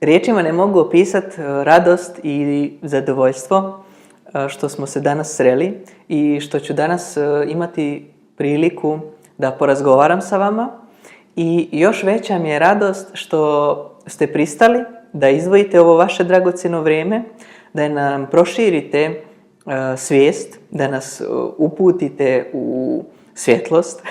Riječima ne mogu opisati radost i zadovoljstvo što smo se danas sreli i što ću danas imati priliku da porazgovaram sa vama. I još veća mi je radost što ste pristali da izdvojite ovo vaše dragocjeno vrijeme, da nam proširite svijest, da nas uputite u svjetlost,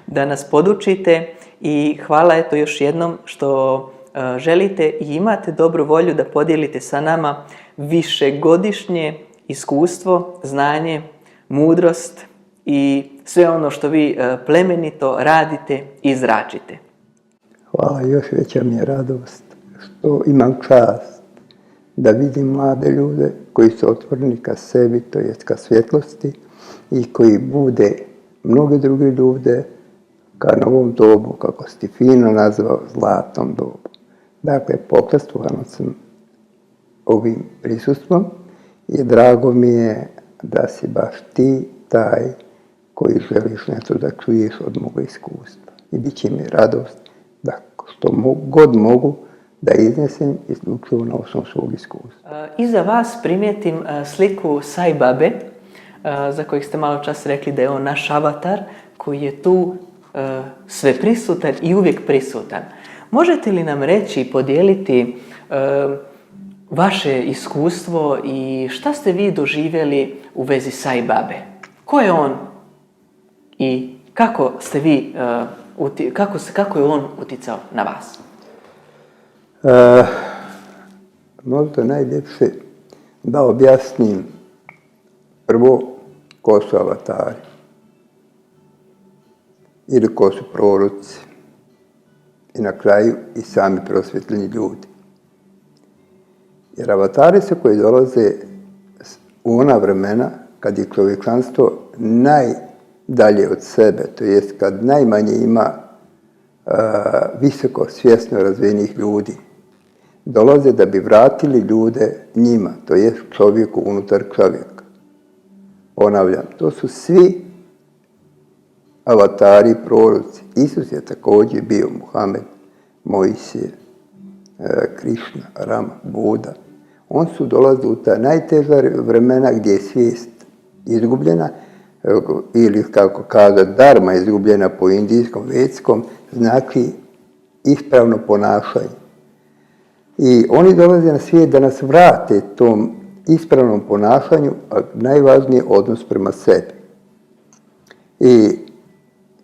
da nas podučite i hvala eto još jednom što želite i imate dobru volju da podijelite sa nama višegodišnje iskustvo, znanje, mudrost i sve ono što vi plemenito radite i izračite. Hvala, još veća mi je radost što imam čast da vidim mlade ljude koji su otvoreni ka sebi, to jest ka svjetlosti i koji bude mnoge druge ljude ka novom dobu, kako si fino nazvao, zlatnom dobu. Dakle, počastvovan sam ovim prisustvom i drago mi je da si baš ti taj koji želiš nešto da čuješ od moga iskustva. I bit će mi radost da što god mogu da iznesem isključivo na osnovu svog iskustva. Iza vas primijetim sliku Sai Babe, za kojeg ste malo čas rekli da je on naš avatar, koji je tu sve prisutan i uvijek prisutan. Možete li nam reći i podijeliti vaše iskustvo i šta ste vi doživjeli u vezi Sai Babe? Ko je on i kako ste vi, kako je on utjecao na vas? Možda najljepše da objasnim prvo ko su avatari ili ko su proroci i na kraju i sami prosvjetljeni ljudi. Jer avatari su koji dolaze u ona vremena kad je čovječanstvo najdalje od sebe, to jest kad najmanje ima visoko svjesno razvijenih ljudi. Dolaze da bi vratili ljude njima, to jest čovjeku unutar čovjeka. Ponavljam, to su svi avatari, proroci. Isus je također bio Muhamed, Mojsije, Krišna, Rama, Buda. On su dolazili u ta najteža vremena gdje je svijest izgubljena, ili kako kaže dharma izgubljena po indijskom, vedskom, znači ispravno ponašanje. I oni dolaze na svijet da nas vrate tom ispravnom ponašanju, a najvažnije odnos prema sebi. I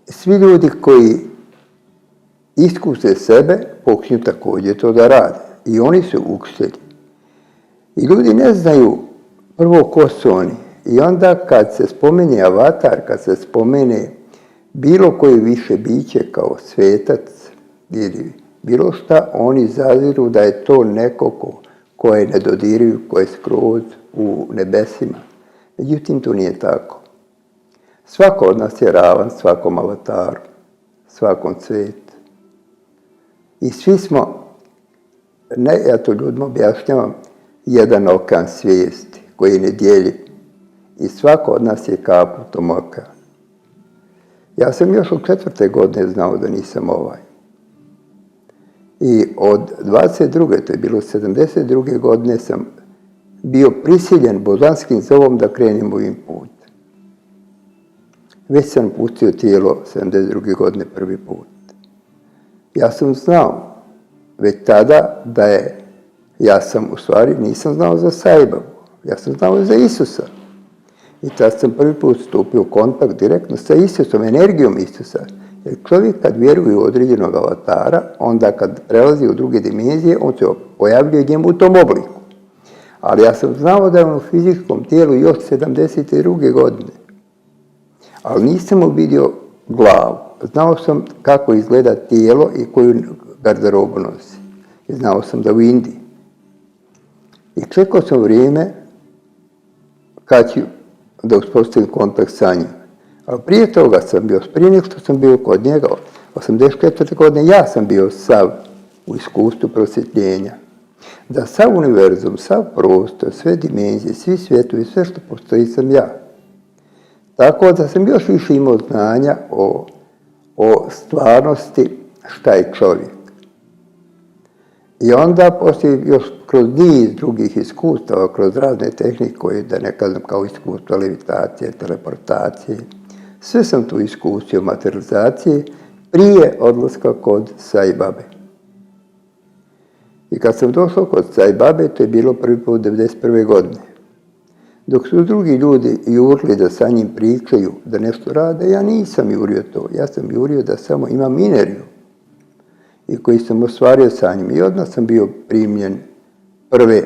svi ljudi koji iskuse sebe, počinju također to da rade. I oni su učitelji. I ljudi ne znaju prvo ko su oni. I onda kad se spomene avatar, kad se spomene bilo koje više biće kao svetac ili bilo šta, oni zaziru da je to neko koje ne dodiruju, koje je skroz u nebesima. Međutim, to nije tako. Svako od nas je ravan svakom avataru, svakom cvetu. I svi smo, ja to ljudima objašnjavam, jedan okean svijesti koji je nedjeljiv. I svako od nas je kap u tom okeanu. Ja sam još od 4. godine znao da nisam ovaj. I od 22. to je bilo 72. godine, sam bio prisiljen božanskim zovom da krenem ovim putem. Već sam pustio tijelo 72. godine prvi put. Ja sam znao već tada da je, nisam znao za Sai Babu, ja sam znao za Isusa. I tad sam prvi put stupio u kontakt direktno sa Isusom, energijom Isusa. Jer čovjek kad vjeruje u određenog avatara, onda kad prelazi u druge dimenzije, on se pojavljuje njemu u tom obliku. Ali ja sam znao da je on u fizičkom tijelu još 72. godine. Ali nisam mu vidio glavu. Znao sam kako izgleda tijelo i koju garderobu nosi. I znao sam da u Indiji. I čekao sam vrijeme kad ću da uspostavim kontakt sa njim. Ali prije toga sam bio, prije nego što sam bio kod njega, 84. godine, ja sam bio sav u iskustvu prosvjetljenja. Da sav univerzum, sav prostor, sve dimenzije, svi svijetovi, sve što postoji sam ja. Tako da sam još više imao znanja o stvarnosti šta je čovjek. I onda poslije još kroz niz drugih iskustava, kroz razne tehnike koje, da ne kažem kao iskustva levitacije, teleportacije, sve sam tu iskusio materializacije prije odlaska kod Sai Babe. I kad sam došao kod Sai Babe, to je bilo prvi put 1991. godine. Dok su drugi ljudi jurili da sa njim pričaju, da nešto rade, ja nisam jurio to. Ja sam jurio da samo imam energiju i koji sam ostvario sa njim. I odmah sam bio primljen prve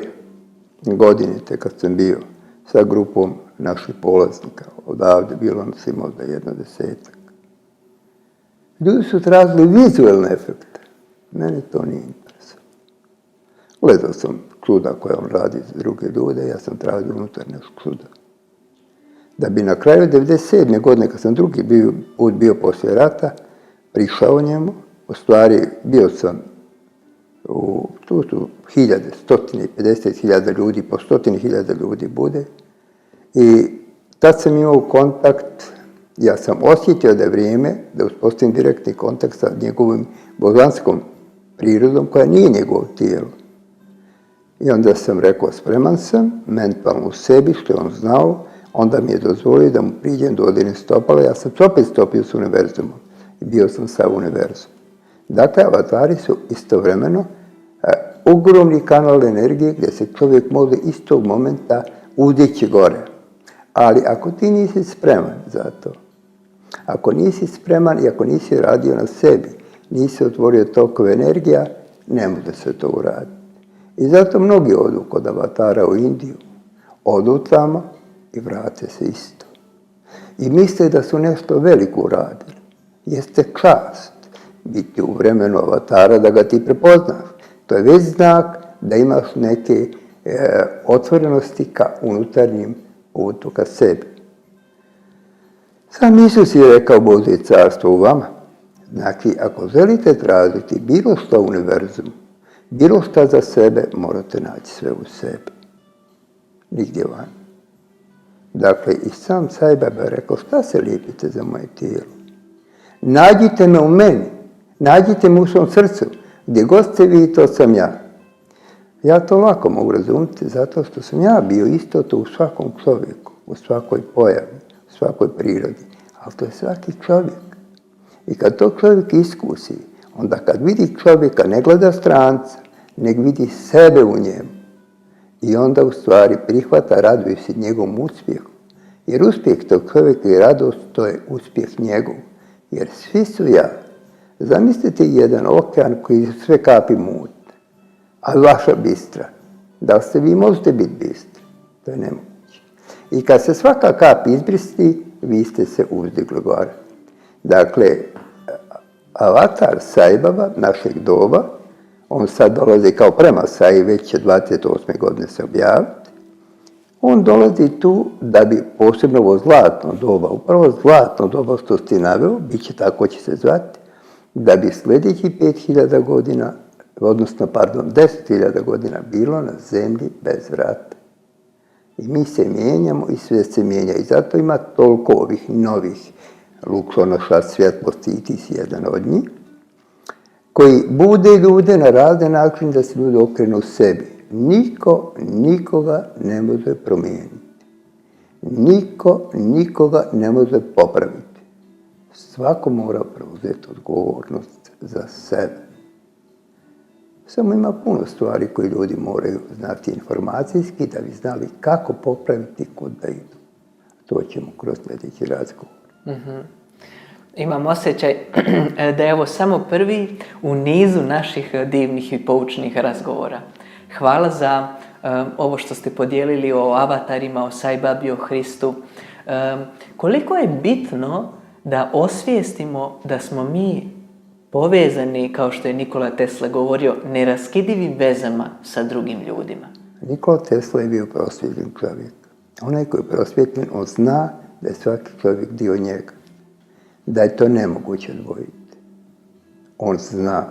godine, te kad sam bio sa grupom naših polaznika. Odavde bilo nas i možda 10. Ljudi su tražili vizualne efekte. Mene to nije interesovalo. Gledao sam čuda koje on radi za druge ljude, ja sam tražio unutarnjeg čuda. Da bi na kraju 1997. godine, kad sam drugi put bio poslije rata, prišao njemu, u stvari bio sam tu su hiljade, 150.000 ljudi, po 100.000 ljudi bude. I tad sam imao kontakt, ja sam osjetio da je vrijeme da uspostavim direktni kontakt sa njegovim božanskom prirodom koja nije njegovo tijelo. I onda sam rekao, spreman sam, mentalno u sebi, što je on znao, onda mi je dozvolio da mu priđem do odine stopala, ja sam opet stopio s univerzumom i bio sam sa univerzumom. Dakle, avatari su istovremeno ogromni kanal energije gdje se čovjek može istog momenta udići gore. Ali ako ti nisi spreman za to, ako nisi spreman i ako nisi radio na sebi, nisi otvorio tokove energija, ne može se to uraditi. I zato mnogi odu kod avatara u Indiju, odu tamo i vrate se isto. I misle da su nešto veliko uradili. Jeste čast biti u vremenu avatara da ga ti prepoznaš. To je već znak da imaš neke otvorenosti ka unutarnjim putu, ka sebi. Sam Isus je rekao, Božje carstvo u vama. Znači, ako želite tražiti bilo što u univerzumu, bilo što za sebe, morate naći sve u sebi. Nigdje van. Dakle, i sam Sai Baba je rekao, šta se lijepite za moje tijelo? Nađite me u meni, nađite me u svom srcu, gdje god ste vi, to sam ja. Ja to lako mogu razumjeti, zato što sam ja bio isto to u svakom čovjeku, u svakoj pojavi, u svakoj prirodi, ali to je svaki čovjek. I kad to čovjek iskusi, onda kad vidi čovjeka, ne gleda stranca, nego vidi sebe u njemu. I onda u stvari prihvata, raduje se njegovom uspjehu. Jer uspjeh tog čovjeka i radost, to je uspjeh njegov. Jer svi su ja. Zamislite jedan okean koji sve kapi mutne, a vaša bistra. Da li ste vi možete biti bistri? To je nemoguće. I kad se svaka kap izbristi, vi ste se uzdigli gore. Dakle, avatar Sai Baba, našeg doba, on sad dolazi kao prema Sai, već će 28. godine se objaviti. On dolazi tu da bi posebno ovo zlatno doba, upravo zlatno doba što ste naveo, bit će tako će se zvati, da bi sljedeći 5.000 godina, odnosno, 10.000 godina bilo na zemlji bez vrata. I mi se mijenjamo i sve se mijenja. I zato ima toliko ovih novih luksonoša svjetlosti, i ti si jedan od njih, koji bude ljude na razne načine da se ljudi okrenu sebi. Niko nikoga ne može promijeniti. Niko nikoga ne može popraviti. Svako mora preuzeti odgovornost za sebe. Samo ima puno stvari koje ljudi moraju znati informacijski da bi znali kako popraviti kud da idu. To ćemo kroz sljedeći razgovor. Imam osjećaj da je ovo samo prvi u nizu naših divnih i poučnih razgovora. Hvala za ovo što ste podijelili o avatarima, o Sai Babi, o Hristu. Koliko je bitno da osvijestimo da smo mi povezani, kao što je Nikola Tesla govorio, neraskidivim vezama sa drugim ljudima. Nikola Tesla je bio prosvjetljen čovjek. Onaj koji je prosvjetljen, on zna da je svaki čovjek dio njega. Da je to nemoguće odvojiti. On zna.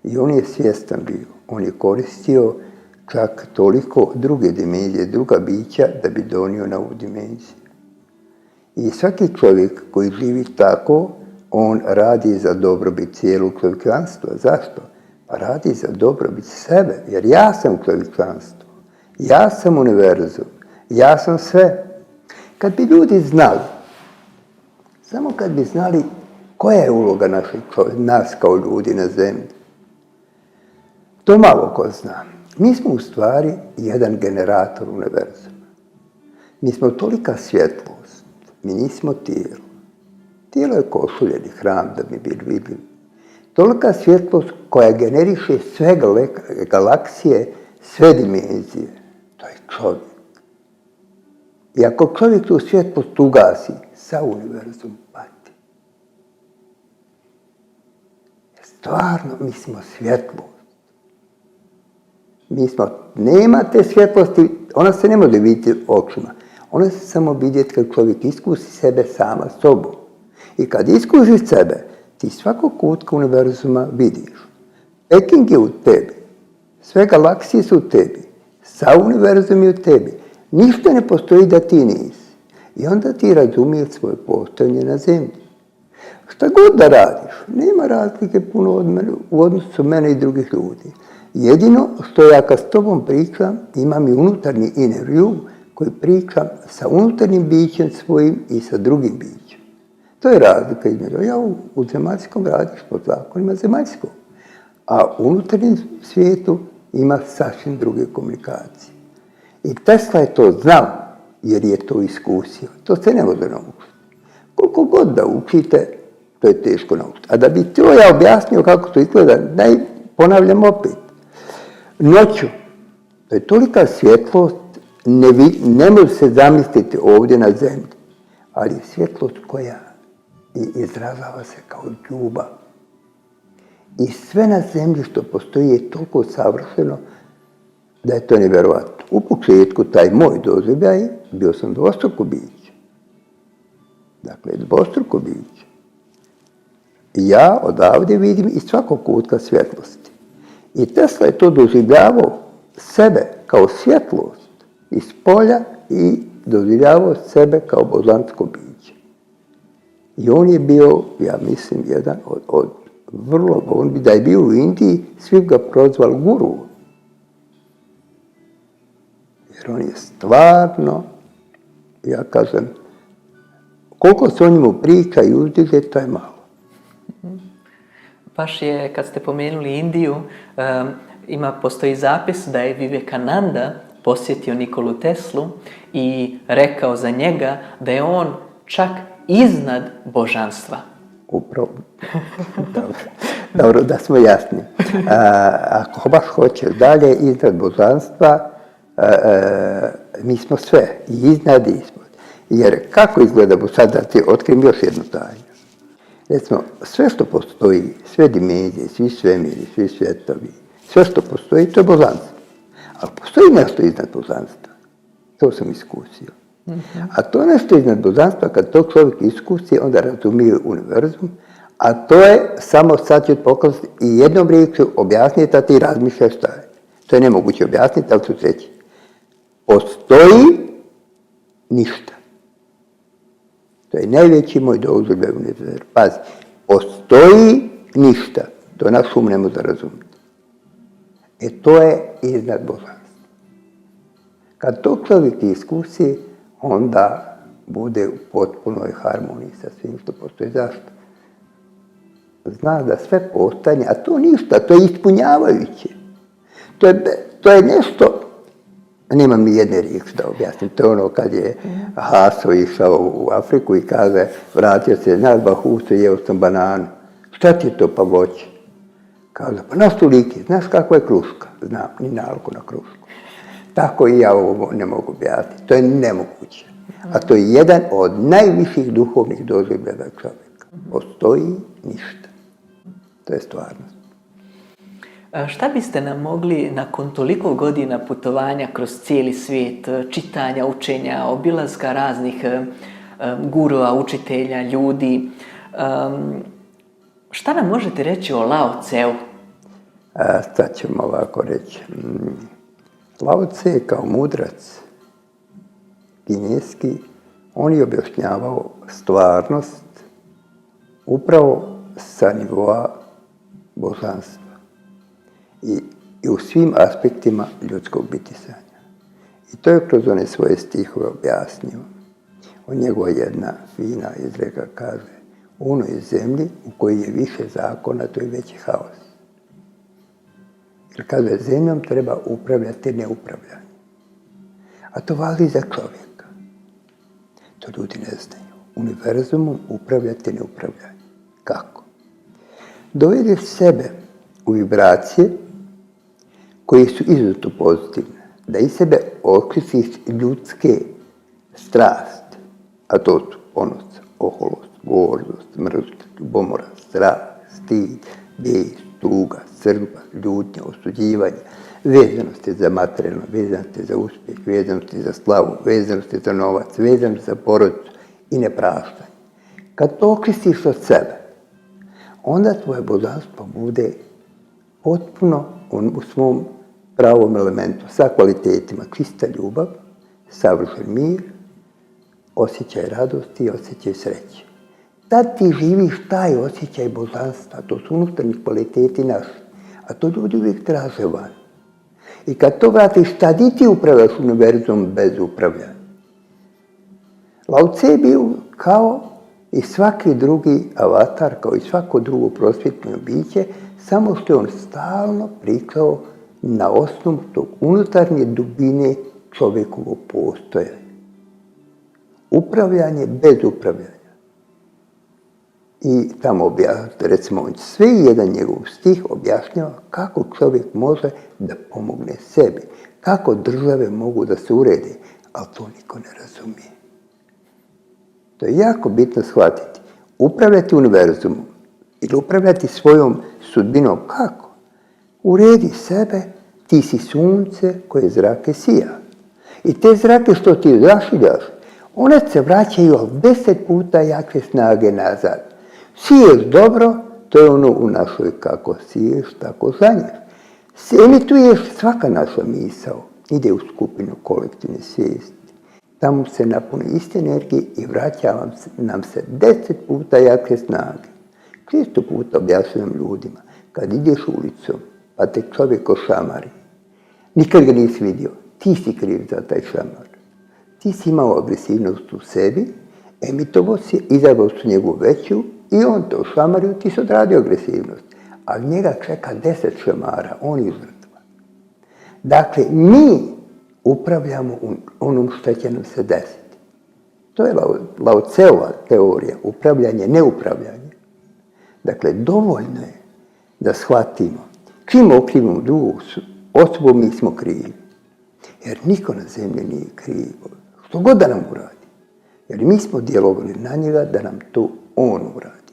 I on je svjestan bio. On je koristio čak toliko druge dimenzije, druga bića da bi donio na ovu dimenziju. I svaki čovjek koji živi tako, on radi za dobrobit cijelog čovječanstva. Zašto? radi za dobrobit sebe, jer ja sam čovječanstvo, ja sam univerzum, ja sam sve. Kad bi ljudi znali, samo kad bi znali koja je uloga nas kao ljudi na zemlji, to malo ko zna. Mi smo u stvari jedan generator univerzuma. Mi smo tolika svjetlost, mi nismo tijelo. Tijelo je košuljeni hram da bi bili vidljivi. Tolika svjetlost koja generiše sve galaksije, sve dimenzije. To je čovjek. I ako čovjek tu svjetlost ugasi, sa univerzum pati. Stvarno, mi smo svjetlost. Nema te svjetlosti, ona se ne može vidjeti očima. Ona se samo vidjeti kad čovjek iskusi sebe sama sobom. I kad iskusiš sebe, ti svakog kutka univerzuma vidiš. Peking je u tebi. Sve galaksije su u tebi. Sa univerzum je u tebi. Ništa ne postoji da ti nisi. I onda ti razumiješ svoje postojanje na zemlji. Šta god da radiš, nema razlike puno od mene, u odnosu mene i drugih ljudi. Jedino što ja kad s tobom pričam, imam i unutarnji inner view koji pričam sa unutarnjim bićem svojim i sa drugim bićem. To je razlika između. Ja u zemaljskom radiš po zakonima zemaljskog, a u unutarnjem svijetu ima sasvim druge komunikacije. I Tesla je to znao, jer je to iskusio. To se ne može naučiti. Koliko god da učite, to je teško naučiti. A da bi to ja objasnio kako to izgleda, ponavljam opet. Noću, to je tolika svjetlost, ne može se zamisliti ovdje na zemlji, ali je svjetlost koja izražava se kao ljubav. I sve na zemlji što postoji je toliko savršeno da je to nevjerojatno. U početku taj moj doživljaj bio sam dvostruko biće. Dakle, dvostruko biće. Ja odavde vidim iz svakog kutka svjetlosti. I Tesla je to doživljavao sebe kao svjetlost iz polja i doživljavao sebe kao božansko biće. I on je bio, ja mislim, jedan od vrlo, da je bio u Indiji, svi ga prozvali guru. Jer on je stvarno, ja kažem, koliko se o njemu priča i uzdiže, to je malo. Baš je, kad ste pomenuli Indiju, postoji zapis da je Vivekananda posjetio Nikolu Teslu i rekao za njega da je on čak iznad božanstva. Upravo. Dobro, da smo jasni. Ako baš hoćeš dalje iznad božanstva, mi smo sve, i iznad i ispod. Jer kako izgleda, sad da ti otkrijem još jednu tajnu. Recimo, sve što postoji, sve dimenzije, svi svemiri, svi svjetovi, sve što postoji, to je božanstvo. Ali postoji nešto iznad božanstva. To sam iskusio. A to nešto iznad božanstva, kad to čovjek iskusi, onda razumije univerzum, a to je, samo sad ću pokazati i jednom riječju objasniti, a ti razmišljaš šta je. To je nemoguće objasniti, ali ću reći. Postoji ništa. To je najveći moj doživljaj u univerzu. Pazi, postoji ništa. To naš um ne može razumjeti. To je iznad božanstva. Kad to čovjek iskusi, onda bude u potpunoj harmoniji sa svim što postoji. Zašto? Zna da sve postojanje, a to ništa, to je ispunjavajuće. To je nešto, nemam ni jedne riječi da objasnim, to je ono kad je Haso išao u Afriku i kaže, vratio se, znaš Bahuso, jeo sam bananu. Šta ti je to pa voće? Kaže, pa na stolike, znaš kako je kruška? Znam, ni nalku na krušku. Tako i ja ovo ne mogu objasniti, to je nemoguće. A to je jedan od najviših duhovnih doživljaja čovjeka. Postoji ništa. To je stvarnost. Šta biste nam mogli nakon toliko godina putovanja kroz cijeli svijet, čitanja, učenja, obilaska raznih gurua, učitelja, ljudi, šta nam možete reći o Lao Tseu? Sad ćemo ovako reći. Lao Tse kao mudrac kineski, on je objašnjavao stvarnost upravo sa nivoa božanstva. i u svim aspektima ljudskog bitisanja. I to je kroz one svoje stihove objasnio. O njegova jedna fina izreka kaže: u onoj zemlji u kojoj je više zakona, to je veći haos. Jer kaže, zemljom treba upravljati neupravljanje. A to važi za čovjeka. To ljudi ne znaju. Univerzumom upravljati neupravljanje. Kako? Dovedeš sebe u vibracije koje su izuzetno pozitivne. Da iz sebe okrisiš ljudske strasti. A to su ponos, oholost, gordost, mržnja, ljubomora, strah, stid, bijes, tuga, srdba, ljutnja, osuđivanje, vezanosti za materijalno, vezanosti za uspjeh, vezanosti za slavu, vezanosti za novac, vezanosti za porodicu i nepraštanje. Kad to okrisiš od sebe, onda tvoje božanstvo bude potpuno u svom pravom elementu, sa kvalitetima čista ljubav, savršen mir, osjećaj radosti i osjećaj sreće. Tad ti živiš taj osjećaj božanstva, to su unutarnji kvaliteti naši, a to ljudi uvijek traže van. I kad to vratiš, tad i ti upravljaš univerzum bez upravljanja. Lao Tse je bio kao i svaki drugi avatar, kao i svako drugo prosvjetno biće, samo što je on stalno pričao na osnovu tog unutarnje dubine čovjekovog postojanja. Upravljanje bez upravljanja. I tamo recimo, sve jedan njegov stih objašnjava kako čovjek može da pomogne sebi, kako države mogu da se urede, ali to niko ne razumije. To je jako bitno shvatiti. Upravljati univerzumom ili upravljati svojom sudbinom, kako? Uredi sebe, ti si sunce koje zrake sija. I te zrake što ti zašiljaš, one se vraćaju 10 puta jake snage nazad. Siješ dobro, to je ono u našoj kako siješ, tako zanješ. Emituješ, svaka naša misao ide u skupinu kolektivne svijesti. Tamo se napuni iste energije i vraća nam se 10 puta jake snage. Često puta objašnjam ljudima, kad ideš ulicom, pa te čovjek ošamari, nikad ga nisi vidio, ti si kriv za taj šamar. Ti si imao agresivnost u sebi, emitovo si, izabrao su njegovu veću i on te ošamario, ti si odradio agresivnost. Ali njega čeka 10 šamara, on je žrtva. Dakle, mi upravljamo onom što će nam se desiti. To je Lao Tseova teorija, upravljanje, neupravljanje. Dakle, dovoljno je da shvatimo, čim okrivimo drugu osobu, mi smo krivi. Jer niko na zemlji nije kriv, što god da nam uradi. Jer mi smo djelovali na njega da nam to on uradi.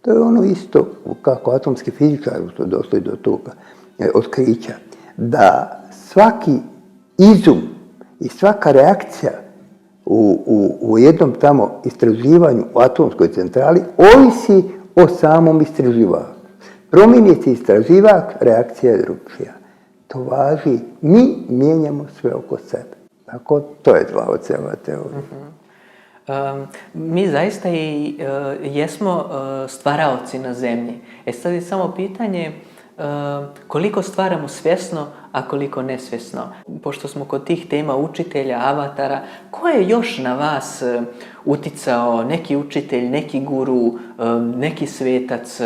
To je ono isto kako atomski fizičari su došli do toga otkrića, da svaki izum i svaka reakcija u jednom tamo istraživanju u atomskoj centrali ovisi o samom istraživaču. Promijeni se istraživač, reakcija je drugčija. To važi, mi mijenjamo sve oko sebe. Tako, to je Lao Tseova teorija. Mi zaista i jesmo stvaraoci na zemlji. Sad je samo pitanje koliko stvaramo svjesno, a koliko nesvjesno. Pošto smo kod tih tema učitelja, avatara, ko je još na vas uticao, neki učitelj, neki guru, neki svetac?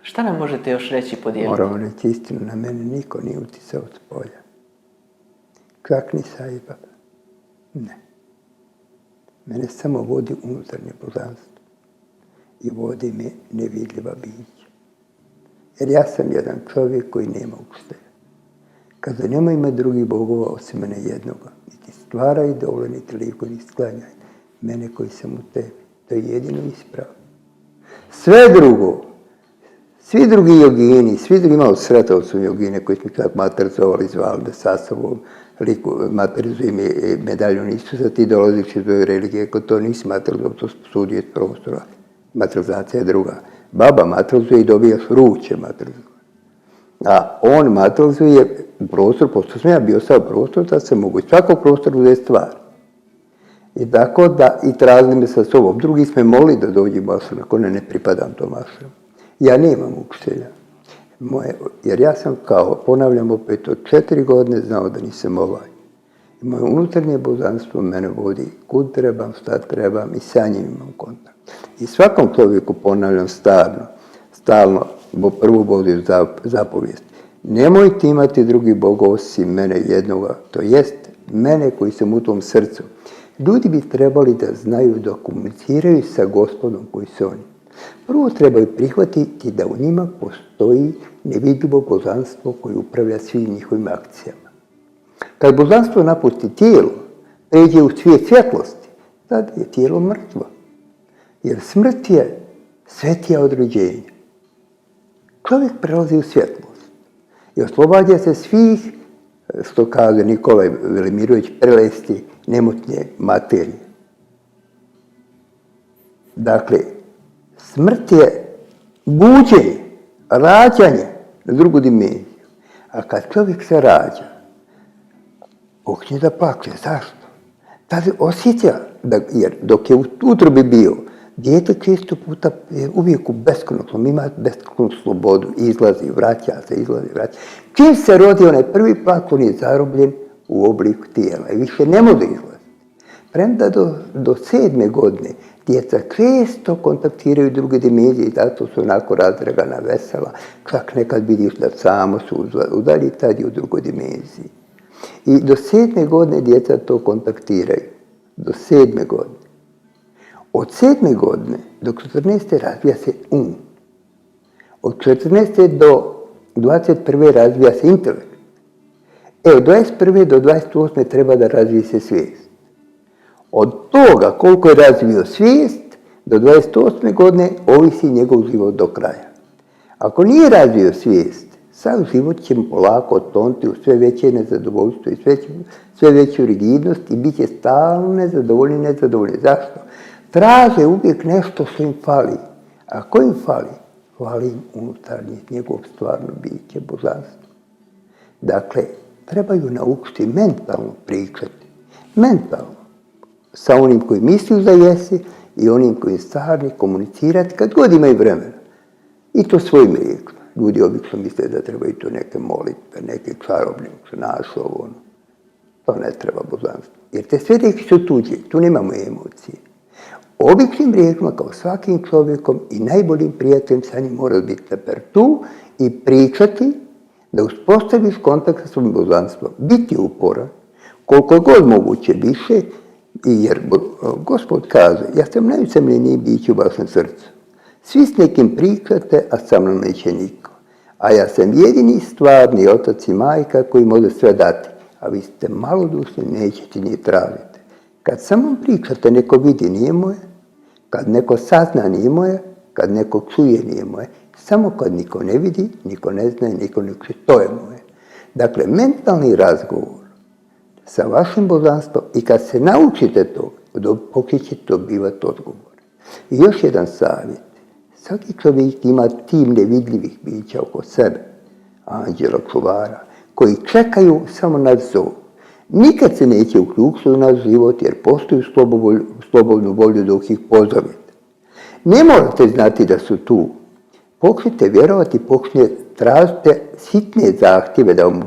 Šta nam možete još reći, podijeliti? Moramo reći istinu, na mene niko nije uticao od polja. Čak ni Sai Baba. Ne. Mene samo vodi unutarnje božanstvo i vodi me nevidljiva bića. Jer ja sam jedan čovjek koji nema učitelja. Kada nema ima drugih bogova osim mene jednoga, niti stvara idole, niti liku, niti sklanjaj. Mene koji sam u tebi, to je jedino ispravo. Sve drugo, svi drugi jogini, svi drugi imali sretao su jogine koji smo čak materizovali, zvali da sa sobom materizuju medaljon Isusa, ti dolaziš iz ove religije, kod to nisi materizovao, to sudi iz prostora. Materializacija je druga. Baba materizuje i dobijaš vruće materizovanje. A on materializuje prostor, pošto sam ja bio sad prostor, da se mogu iz svakog prostora uzeti stvar. I tako da, i tražili me sa sobom. Drugi smo molili da dođem u ašram, ako ne pripadam tom ašramu. Ja nemam učitelja. Jer ja sam kao, ponavljam opet, od 4 godine znao da nisam ovaj. I moje unutarnje božanstvo mene vodi kud trebam, šta trebam i sa njim imam kontakt. I svakom čovjeku ponavljam stalno, prvu Božju zapovijest. Nemojte imati drugi Bog osim mene jednoga, to jest mene koji sam u tom srcu. Ljudi bi trebali da znaju da komuniciraju sa Gospodom koji su oni. Prvo trebaju prihvatiti da u njima postoji nevidljivo božanstvo koje upravlja svim njihovim akcijama. Kad božanstvo napusti tijelo, pređe u svijet svjetlosti, tada je tijelo mrtvo. Jer smrt je svetija od rođenja. Čovjek prelazi u svjetlost i oslobađa se svih, što kaže Nikolaj Velimirović, prelesti nemotnje materije. Dakle, smrt je buđenje, rađanje na drugu dimenziju. A kad čovjek se rađa, počne da plače. Zašto? Tada osjeća, jer dok je u utrobi bio, dijete često puta je uvijek u beskonačnom, ima beskonačnu slobodu, izlazi, vraća se. Čim se rodi onaj prvi plać, on je zarobljen u obliku tijela i više ne može izlaziti. Premda do 7. godine djeca često kontaktiraju druge dimenzije, zato su onako razdragana, vesela, čak nekad vidiš da samo su udalji, tad je u drugoj dimenziji. I do 7. godine djeca to kontaktiraju. Do 7. godine. Od 7. godine do 14. razvija se Od 14. do 21. razvija se intelekt. Od 21. do 28. treba da razvije se svijest. Od toga koliko je razvio svijest, do 28. godine ovisi njegov život do kraja. Ako nije razvio svijest, sav život će mu polako otonti u sve veće nezadovoljstvo i sve veću rigidnost i bit će stalno nezadovoljni. Zašto? Traže uvijek nešto što im fali. A ko im fali? Fali im unutarnje, njegov stvarno biće, božanstvo. Dakle, trebaju naučiti mentalno pričati. Mentalno. Sa onim koji misli da jesi i onim koji je stvarni komunicirati kad god imaju vremena. I to svojim riječima. Ljudi obično misle da trebaju to neke molitve, neke čarobne, ono. To ne treba božanstvo. Jer te sve riječi su tuđe, tu nemamo emocije. Običnim riječima, kao svakim čovjekom i najboljim prijateljem sa njim mora biti teper tu i pričati da uspostaviš kontakt sa svojim božanstvom. Biti uporan, koliko god moguće više, jer Gospod kaže, ja sam najusamljeniji biće u vašem srcu. Svi s nekim pričate, a sa mnom neće niko. A ja sam jedini stvarni otac i majka koji može sve dati, a vi ste malodušni, nećete ni tražiti. Kad samo pričate, neko vidi, nije moje. Kad neko sazna, nije moje. Kad neko čuje, nije moje. Samo kad niko ne vidi, niko ne zna, niko ne čuje, to je moje. Dakle, mentalni razgovor sa vašim božanstvom i kad se naučite to, počećete dobivati odgovor. I još jedan savjet. Svaki čovjek ima tim nevidljivih bića oko sebe, anđela, čuvara, koji čekaju samo na zov. Nikad se neće uključiti u naš život jer postoji slobodnu volju dok ih pozovete. Ne morate znati da su tu. Počnite vjerovati, tražite sitne zahtjeve da vam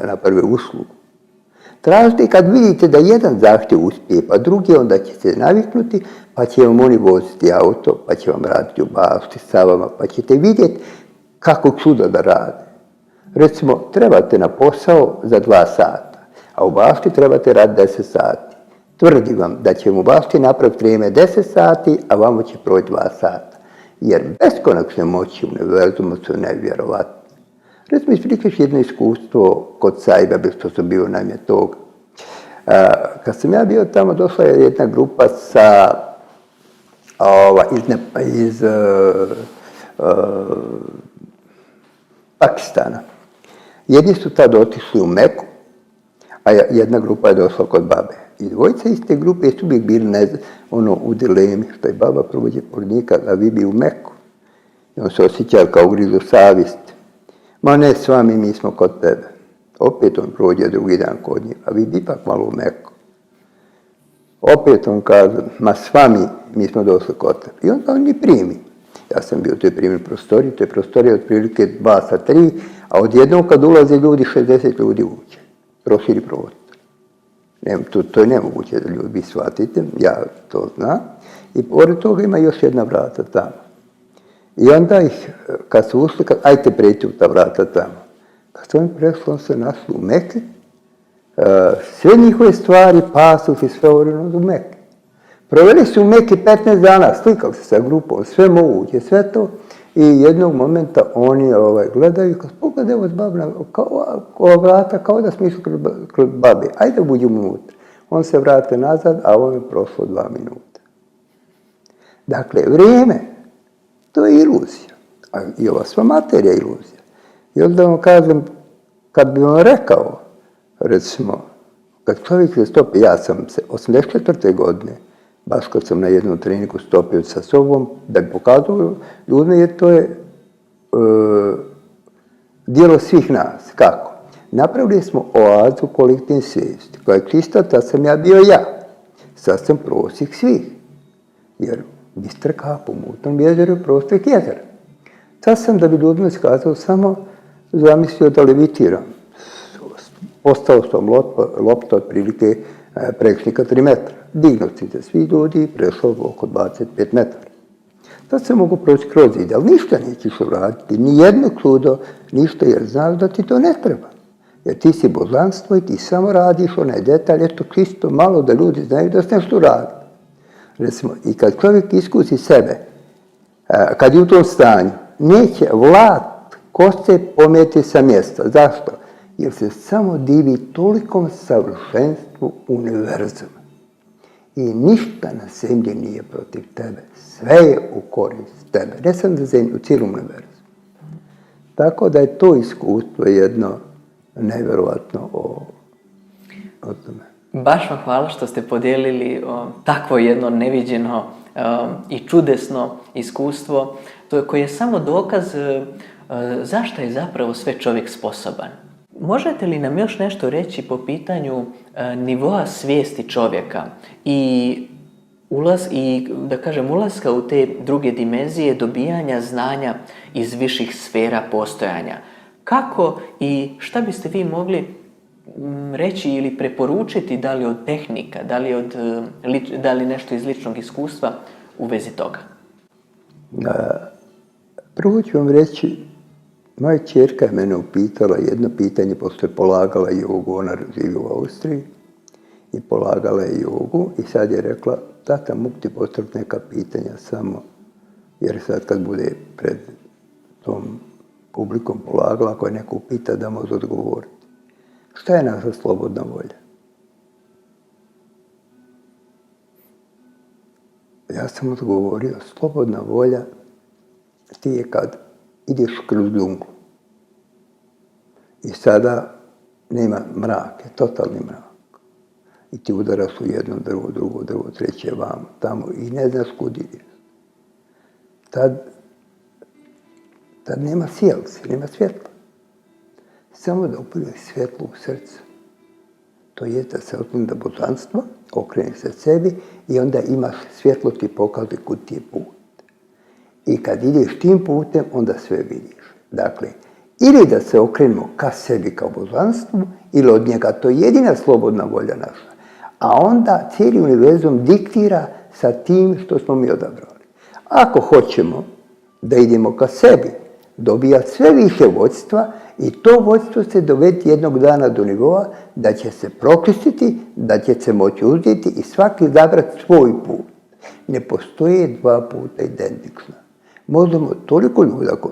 naprave uslugu. Tražite kad vidite da jedan zahtjev uspije, pa drugi onda će se naviknuti, pa će vam oni voziti auto, pa će vam raditi u bašti sa vama, pa ćete vidjeti kako čudo da rade. Recimo, trebate na posao za 2 sata, a u bašti trebate raditi 10 sati. Tvrdim vam da će u bašti napraviti vrijeme 10 sati, a vama će proći 2 sata. Jer beskonačne moći u univerzumu su nevjerovatne. Recimo, ispričaš jedno iskustvo kod Sajbe, što sam bio naime toga. Kad sam ja bio tamo, došla je jedna grupa iz Pakistana. Jedni su tad otišli u Meku, a jedna grupa je došla kod babe. I dvojica iz te grupe su uvijek bili u dilemi, što je baba provođe pornika, a vi bi u Meku. I on se osjećao kao ugrizu savjesti. Ma ne, s vami, mi smo kod tebe. Opet on prođe drugi dan kod njih, a vi bi ipak malo u Meku. Opet on kaže, ma s vami, mi smo došli kod tebe. I onda on njih primi. Ja sam bio u toj primjer prostoriji, to je prostorija otprilike 2 sa 3, a odjednom kad ulaze ljudi, 60 ljudi uđe. Proširi prostor. To je nemoguće da ljudi shvatite, ja to znam. I pored toga ima još jedna vrata tamo. I onda ih, kad su ušli, ajte preći u ta vrata tamo. Kad su oni prešli, on se našli u Meki. Sve njihove stvari, pasoš i sve u Meki. Proveli su u Meki 15 dana, slikali se sa grupom, sve moguće, sve to. I jednog momenta oni gledaju i pogledaj ovo zbavna, ova vrata, kao da smo išli kroz babe. Ajde uđemo unutra. On se vrate nazad, a ovo je prošlo 2 minuta. Dakle, vrijeme, to je iluzija. A i ova sva materija je iluzija. I onda vam kažem, kad bi vam rekao, recimo, kad čovjek se stopi, ja sam se 84. godine, baš kad sam na jednom treningu stopio sa sobom, da bi pokazao ljudima, jer to je djelo svih nas. Kako? Napravili smo oazu kolektivne svijesti, koja je čista, tad sam ja bio ja. Sad sam prosjek svih. Jer bistra kap u mutnom jezeru je prosjek jezera. Sad sam, da bi ljudima skazao, samo zamislio da levitiram. Postao sam lopta otprilike prečnika 3 metra. Dignuo se svi ljudi i prešao oko 25 metara. Tad se mogu proći kroz zid, ali ništa nećeš uraditi, ni jedno čudo, ništa, jer znaš da ti to ne treba. Jer ti si božanstvo i ti samo radiš onaj detalj, eto čisto malo da ljudi znaju da si nešto radi. Recimo, i kad čovjek iskusi sebe, kad je u tom stanju, neće vlat kose pometi sa mjesta. Zašto? Jer se samo divi tolikom savršenstvu univerzuma. I ništa na zemlji nije protiv tebe. Sve je u korist tebe. Ne samo na zemlji, u cijelom univerzumu. Tako da je to iskustvo jedno nevjerovatno o tome. Baš vam hvala što ste podijelili takvo jedno neviđeno i čudesno iskustvo, koje je samo dokaz zašto je zapravo sve čovjek sposoban. Možete li nam još nešto reći po pitanju nivoa svijesti čovjeka i ulaska u te druge dimenzije dobijanja znanja iz viših sfera postojanja? Kako i šta biste vi mogli reći ili preporučiti, da li od tehnika, da li nešto iz ličnog iskustva u vezi toga? Prvo ću vam reći, moja ćerka je mene upitala jedno pitanje, pošto je polagala jogu, ona živi u Austriji, i polagala je jogu i sad je rekla, tata, mogu ti postaviti neka pitanja samo, jer sad kad bude pred tom publikom polagala, ako je neko upita da može odgovoriti. Šta je naša slobodna volja? Ja sam odgovorio, slobodna volja ti je kad ideš kroz džunglu. I sada nema mrak, je totalni mrak. I ti udaraš u jedno drvo, drugo drvo, treće vamo, tamo i ne znaš kud ideš. Tad nema sjelce, nema svjetla. Samo da upaljaš svjetlo u srcu. To je da se osloniš na božanstvo, okreniš se sebi i onda imaš svjetlo ti pokaže kud ti je put. I kad ideš tim putem, onda sve vidiš. Dakle, ili da se okrenemo ka sebi kao božanstvu, ili od njega, to je jedina slobodna volja naša. A onda cijeli univerzum diktira sa tim što smo mi odabrali. Ako hoćemo da idemo ka sebi, dobija sve više vođstva i to vođstvo se dovede jednog dana do nivoa da će se prokristiti, da će se moći uzeti i svaki izabrati svoj put. Ne postoje 2 puta identična. Možemo toliko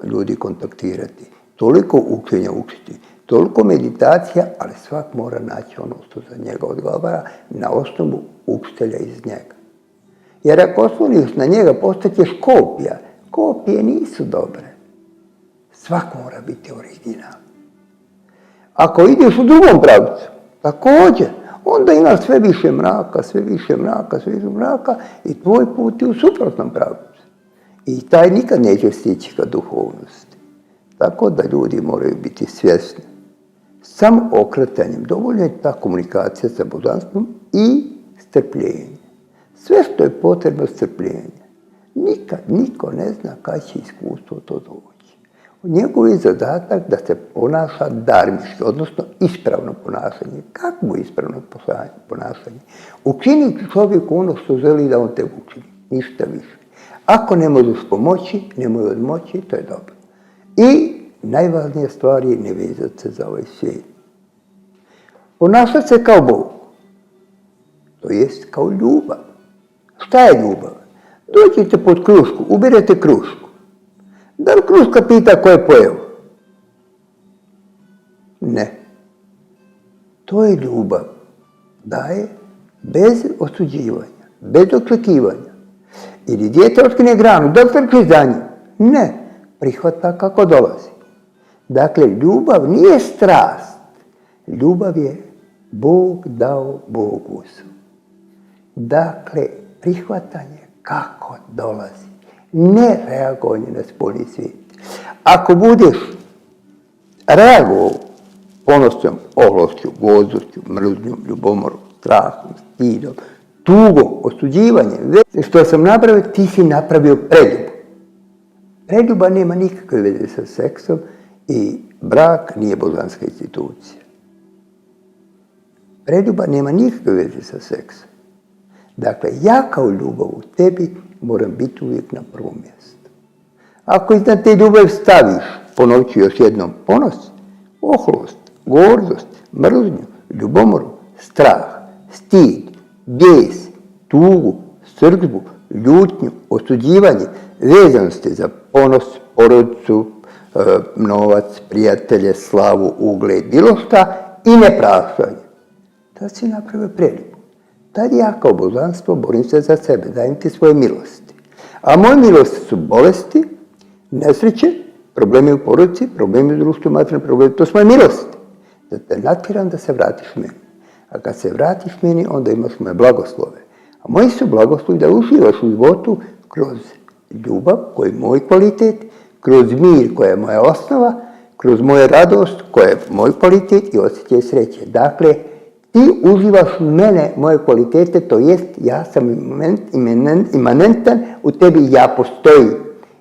ljudi kontaktirati, toliko učenja učiti, toliko meditacija, ali svak mora naći ono što za njega odgovara na osnovu učitelja iz njega. Jer ako osloniš na njega, postaćeš kopija. Kopije nisu dobre. Svak mora biti original. Ako ideš u drugom pravcu, također, onda imaš sve više mraka, sve više mraka, sve više mraka i tvoj put je u suprotnom pravcu. I taj nikad neće stići ka duhovnosti. Tako da ljudi moraju biti svjesni. Samo okretanjem dovoljno je ta komunikacija sa božanstvom i strpljenje. Sve što je potrebno strpljenje. Nikad niko ne zna kad će iskustvo to doći. Njegov je zadatak da se ponaša darmiški, odnosno ispravno ponašanje. Kako je ispravno ponašanje? Učini čovjeku ono što želi da on te učini, ništa više. Ako ne možeš pomoći, nemoj odmoći, to je dobro. I najvažnija stvar je ne vezati se za ovaj svijet. Ponašati se kao Bog, to jest kao ljubav. Šta je ljubav? Dođete pod krušku, ubirete krušku. Da li kruška pita ko je pojeo? Ne. To je ljubav. Daje bez osuđivanja, bez očekivanja. Ili dijete otkine granu, da li trči za njim? Ne. Prihvata kako dolazi. Dakle, ljubav nije strast. Ljubav je Bog dao Bogu. Dakle, prihvatanje kako dolazi. Ne reagovanje na spoljni svijet. Ako budeš reagovao ponosom, ohološću, gozošću, mržnjom, ljubomorom, strahom, stidom, tugom, osuđivanjem, što sam napravio, ti si napravio preljubu. Preljuba nema nikakve veze sa seksom i brak nije božanska institucija. Preljuba nema nikakve veze sa seksom. Dakle, ja kao ljubav u tebi moram biti uvijek na prvom mjestu. Ako iznad te ljubav staviš, ponovit ću još jednom, ponos, oholost, gordost, mržnju, ljubomoru, strah, stid, bijes, tugu, srdbu, ljutnju, osuđivanje, vezanosti za ponos, porodicu, novac, prijatelje, slavu, ugled, bilo šta i nepraštanje. Tad si napravio preljubu. Tad ja kao božanstvo borim se za sebe, dajem ti svoje milosti. A moje milosti su bolesti, nesreće, problemi u porodici, problemi u društvu, materijalni problemi. To su moje milosti. Da te natjeram da se vratiš meni. A kad se vratiš meni, onda imaš moje blagoslove. A moji su blagoslovi da uživaš u životu kroz ljubav, koji je moj kvalitet, kroz mir, koja je moja osnova, kroz moju radost, koja je moj kvalitet i osjećaj sreće. Dakle, ti uživaš mene, moje kvalitete, to jest ja sam imanentan, u tebi ja postojim.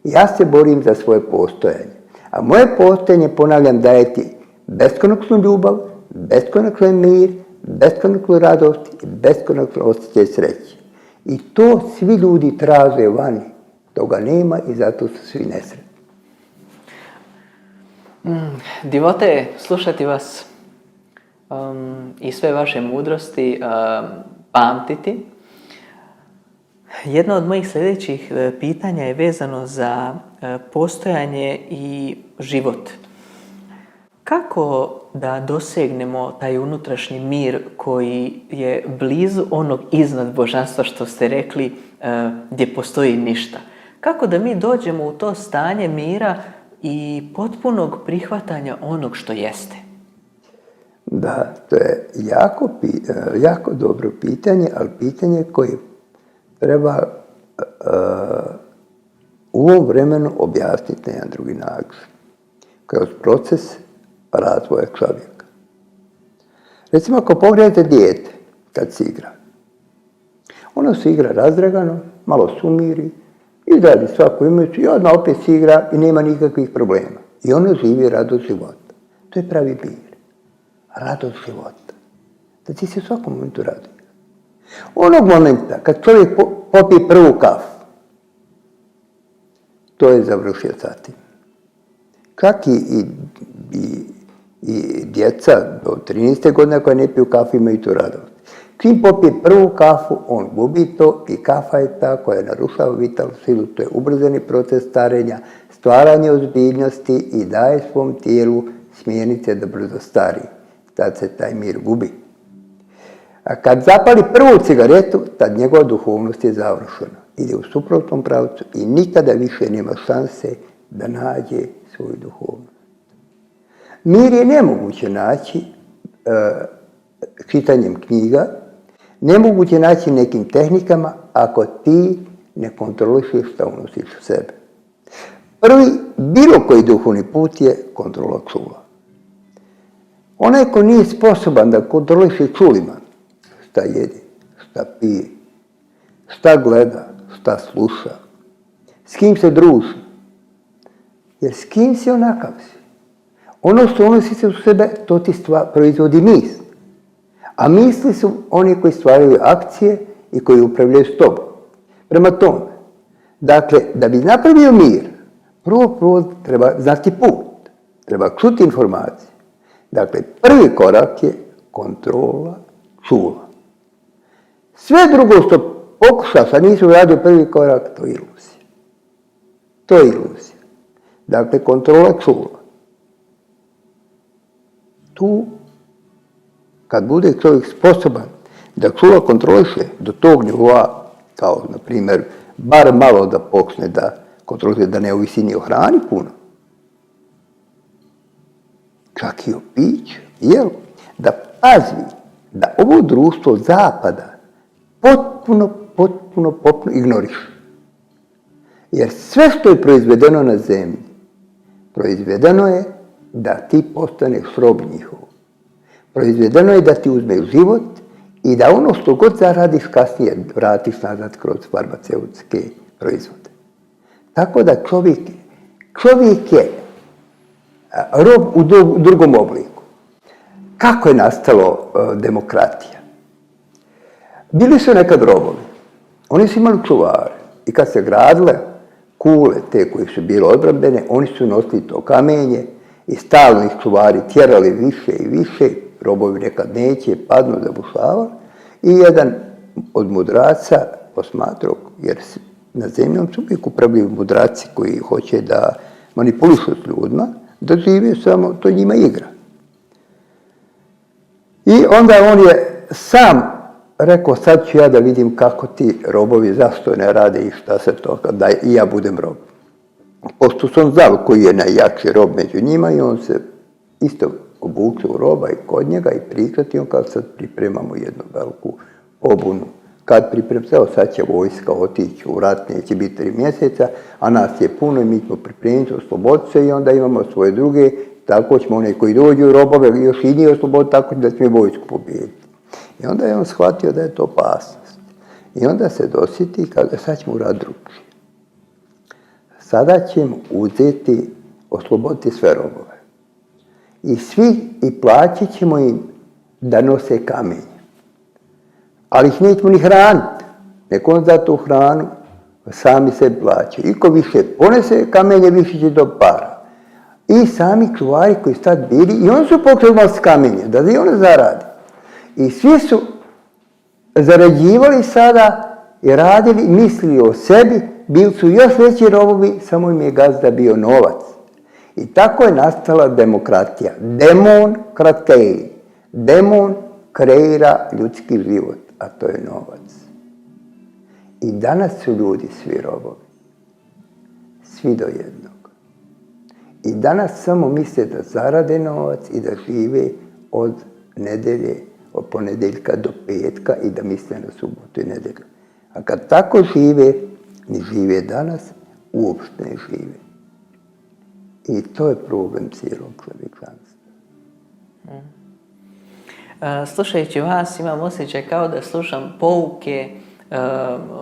Ja se borim za svoje postojanje. A moje postojanje, ponavljam, daje ti beskonačnu ljubav, beskonačan mir, beskonačnu radost i beskonačan osjećaj sreće. I to svi ljudi traže vani. Toga nema i zato su svi nesretni. Divota je slušati vas i sve vaše mudrosti pamtiti. Jedno od mojih sljedećih pitanja je vezano za postojanje i život. Kako da dosegnemo taj unutrašnji mir koji je blizu onog iznad božanstva, što ste rekli, gdje postoji ništa? Kako da mi dođemo u to stanje mira i potpunog prihvatanja onog što jeste? Da, to je jako dobro pitanje, ali pitanje koje treba u ovom vremenu objasniti na jedan drugi način. Kroz proces razvoja čovjeka. Recimo, ako pogledate dijete kad se igra. Ono se igra razdragano, malo sumiri, izradi svaku imeću i odmah opet se igra i nema nikakvih problema. I ono živi radost života. To je pravi mir. Radost života. Da ti se u svakom momentu raduje. Onog momenta kad čovjek popije prvu kafu, to je završio sa tim. Čak i djeca do 13. godine koja ne piju kafu imaju tu radost. Čim popije prvu kafu, on gubi to i kafa je ta koja narušava vitalnu silu. To je ubrzani proces starenja, stvaranje ozbiljnosti i daje svom tijelu smjernice da brzo stari. Tad se taj mir gubi. A kad zapali prvu cigaretu, tad njegova duhovnost je završena. Ide u suprotnom pravcu i nikada više nema šanse da nađe svoju duhovnost. Mir je nemoguće naći čitanjem knjiga, nemoguće naći nekim tehnikama ako ti ne kontrolišeš šta unosiš u sebe. Prvi, bilo koji duhovni put je kontrola čula. Onaj ko nije sposoban da kontroliše čulima, šta jede, šta pije, šta gleda, šta sluša, s kim se druži. Jer s kim si onakav si. Ono što unosi se u sebe, to ti proizvodi misl. A misli su oni koji stvaraju akcije i koji upravljaju s tobom. Prema tome, dakle, da bi napravio mir, prvo treba znati put, treba čuti informacije. Dakle, prvi korak je kontrola čula. Sve drugo što pokušaš, a nisi uradio prvi korak, to je iluzija. To je iluzija. Dakle, kontrola čula. Tu, kad bude čovjek sposoban da čula kontroliše do tog nivoa, kao, na primjer, bar malo da počne da kontroliše, da ne ovisi ni o hrani puno, čak i o piću, jel? Da pazi da ovo društvo zapada potpuno ignoriše. Jer sve što je proizvedeno na zemlji, proizvedeno je da ti postaneš rob njihov. Proizvedeno je da ti uzmeš život i da ono što god zaradiš kasnije vratiš nazad kroz farmaceutske proizvode. Tako da čovjek je rob u drugom obliku. Kako je nastalo demokratija? Bili su nekad robovi. Oni su imali čuvare. I kad se gradile kule, te koje su bile odbrambene, oni su nosili to kamenje i stalno ih čuvari tjerali više i više. Robovi nekad neće, padnu, zabušavali. I jedan od mudraca posmatrao, jer na zemljom su uvijek upravljaju mudraci koji hoće da manipulišu s ljudima, da žive samo, to njima igra. I onda on je sam rekao, sad ću ja da vidim kako ti robovi, zašto ne rade i šta se to, da i ja budem rob. Pošto sam znao koji je najjači rob među njima i on se isto obuče u roba i kod njega i prihvatio kao sad pripremamo jednu veliku pobunu. Kad pripremamo, evo sad će vojska otići u rat, neće biti 3 mjeseca, a nas je puno i mi smo pripremiti, osloboditi se i onda imamo svoje druge, tako ćemo one koji dođu u robove još i njih osloboditi, tako da ćemo vojsku pobijediti. I onda je on shvatio da je to opasnost. I onda se dosjeti i kaže, sad ćemo uraditi drugčije. Sada ćemo uzeti, osloboditi sve robove. I plaćat ćemo im da nose kamenje. Ali ih nećemo ni hraniti. Nek on za tu hranu sami se plaćaju. I ko više ponese kamenje, više će do para. I sami čuvari koji su tad bili, i oni su pokrili s kamenje, da i oni zaradi. I svi su zarađivali sada i radili, mislili o sebi, bili su još veći robovi, samo im je gazda bio novac. I tako je nastala demokratija. Demon krateji. Demon kreira ljudski život, a to je novac. I danas su ljudi svi robovi. Svi do jednog. I danas samo misle da zarade novac i da žive od nedelje, od ponedjeljka do petka i da misle na subotu i nedjelju. A kad tako žive, ni žive danas, uopšte ne žive. I to je problem cijelog čovječanstva. Slušajući vas, imam osjećaj kao da slušam pouke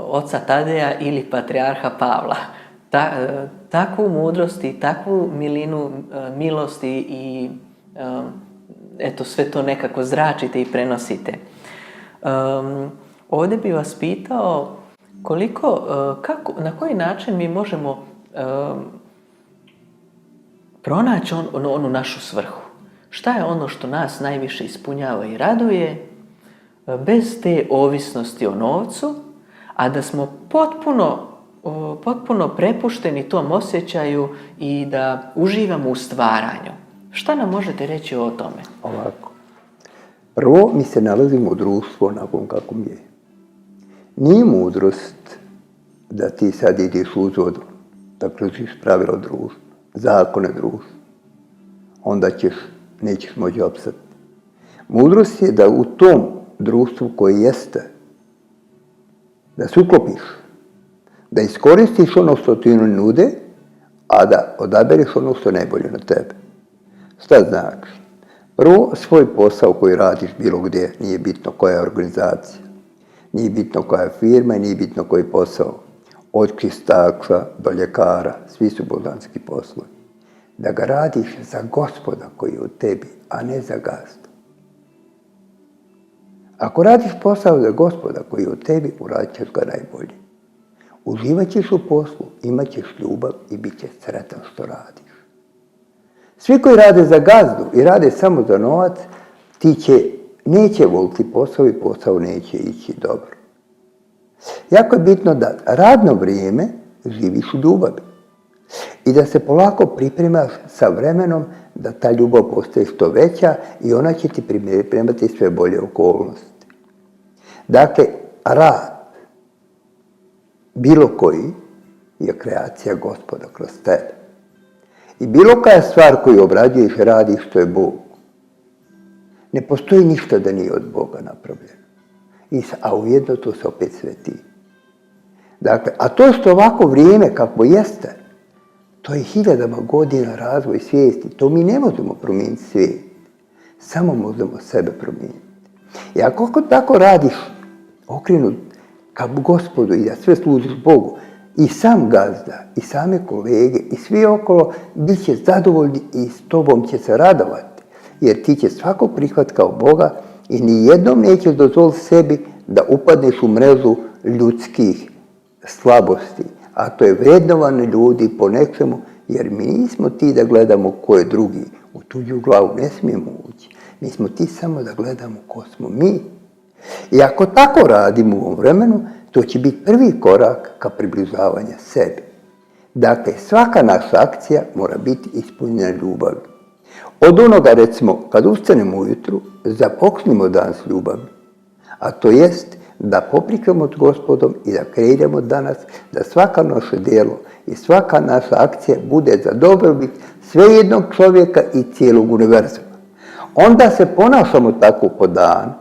oca Tadeja ili patrijarha Pavla. Takvu mudrost i takvu milinu milosti i eto, sve to nekako zračite i prenosite. Ovdje bih vas pitao na koji način mi možemo pronaći onu našu svrhu. Šta je ono što nas najviše ispunjava i raduje, bez te ovisnosti o novcu, a da smo potpuno prepušteni tom osjećaju i da uživamo u stvaranju. Šta nam možete reći o tome? Ovako. Prvo, mi se nalazimo u društvu onakvom kakvom je. Nije mudrost da ti sad ideš uzvodu, da kružiš pravila društva, zakone društva. Onda nećeš moći opstati. Mudrost je da u tom društvu koji jeste, da se uklopiš, da iskoristiš ono što ti nude, a da odabereš ono što je najbolje na tebe. Šta znači? Prvo, svoj posao koji radiš bilo gdje, nije bitno koja je organizacija, nije bitno koja je firma i nije bitno koji posao. od čistača do ljekara, svi su božanski poslovi. Da ga radiš za Gospoda koji je u tebi, a ne za gazdu. Ako radiš posao za Gospoda koji je u tebi, uradit ćeš ga najbolje. Uživat ćeš u poslu, imat ćeš ljubav i bit ćeš sretan što radiš. Svi koji rade za gazdu i rade samo za novac, neće voliti posao i posao neće ići dobro. Jako je bitno da radno vrijeme živiš u ljubavi i da se polako pripremaš sa vremenom da ta ljubav postaje što veća i ona će ti pripremati sve bolje okolnosti. Dakle, rad, bilo koji, je kreacija Gospoda kroz tebe. I bilo koja stvar koju obrađuješ, radiš što je Bog. Ne postoji ništa da nije od Boga napravljeno. A ujedno to se opet sve ti. Dakle, a to što ovako vrijeme kako jeste, to je 1000 godina razvoj svijesti. To mi ne možemo promijeniti svijet. Samo možemo sebe promijeniti. I ako tako radiš, okrenut ka Gospodu i da sve služiš Bogu, i sam gazda, i same kolege, i svi okolo, bit će zadovoljni i s tobom će se radovati. Jer ti će svako prihvat kao Boga i nijednom nećeš dozvoliti sebi da upadneš u mrežu ljudskih slabosti. A to je vrednovanje ljudi po nečemu, jer mi nismo ti da gledamo ko je drugi. U tuđu glavu ne smijemo ući. Mi smo ti samo da gledamo ko smo mi. I ako tako radimo u ovom vremenu, to će biti prvi korak ka približavanju sebi. Dakle, svaka naša akcija mora biti ispunjena ljubavi. Od onoga, recimo, kad ustanemo ujutru, započnimo dan s ljubavi. A to jest da popričamo s Gospodom i da kreiramo danas da svaka naše djelo i svaka naša akcija bude za dobrobit svejednog čovjeka i cijelog univerzuma. Onda se ponašamo tako po danu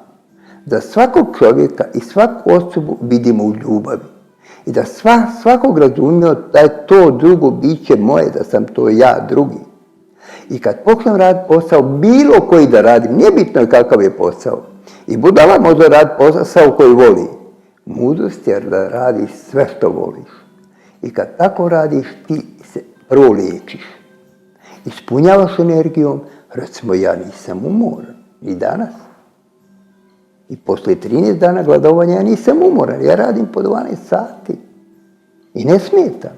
da svakog čovjeka i svaku osobu vidimo u ljubavi. I da svakog razumijemo da je to drugo biće moje, da sam to ja drugi. I kad počnem raditi posao, bilo koji da radim, nije bitno je kakav je posao. I budala može raditi posao koji voli. Mudrost je da radiš sve što voliš. I kad tako radiš, ti se prvo liječiš. Ispunjavaš energijom, recimo ja nisam umoran, ni danas. I poslije 13 dana gladovanja ja nisam umoran, ja radim po 12 sati. I ne smetam.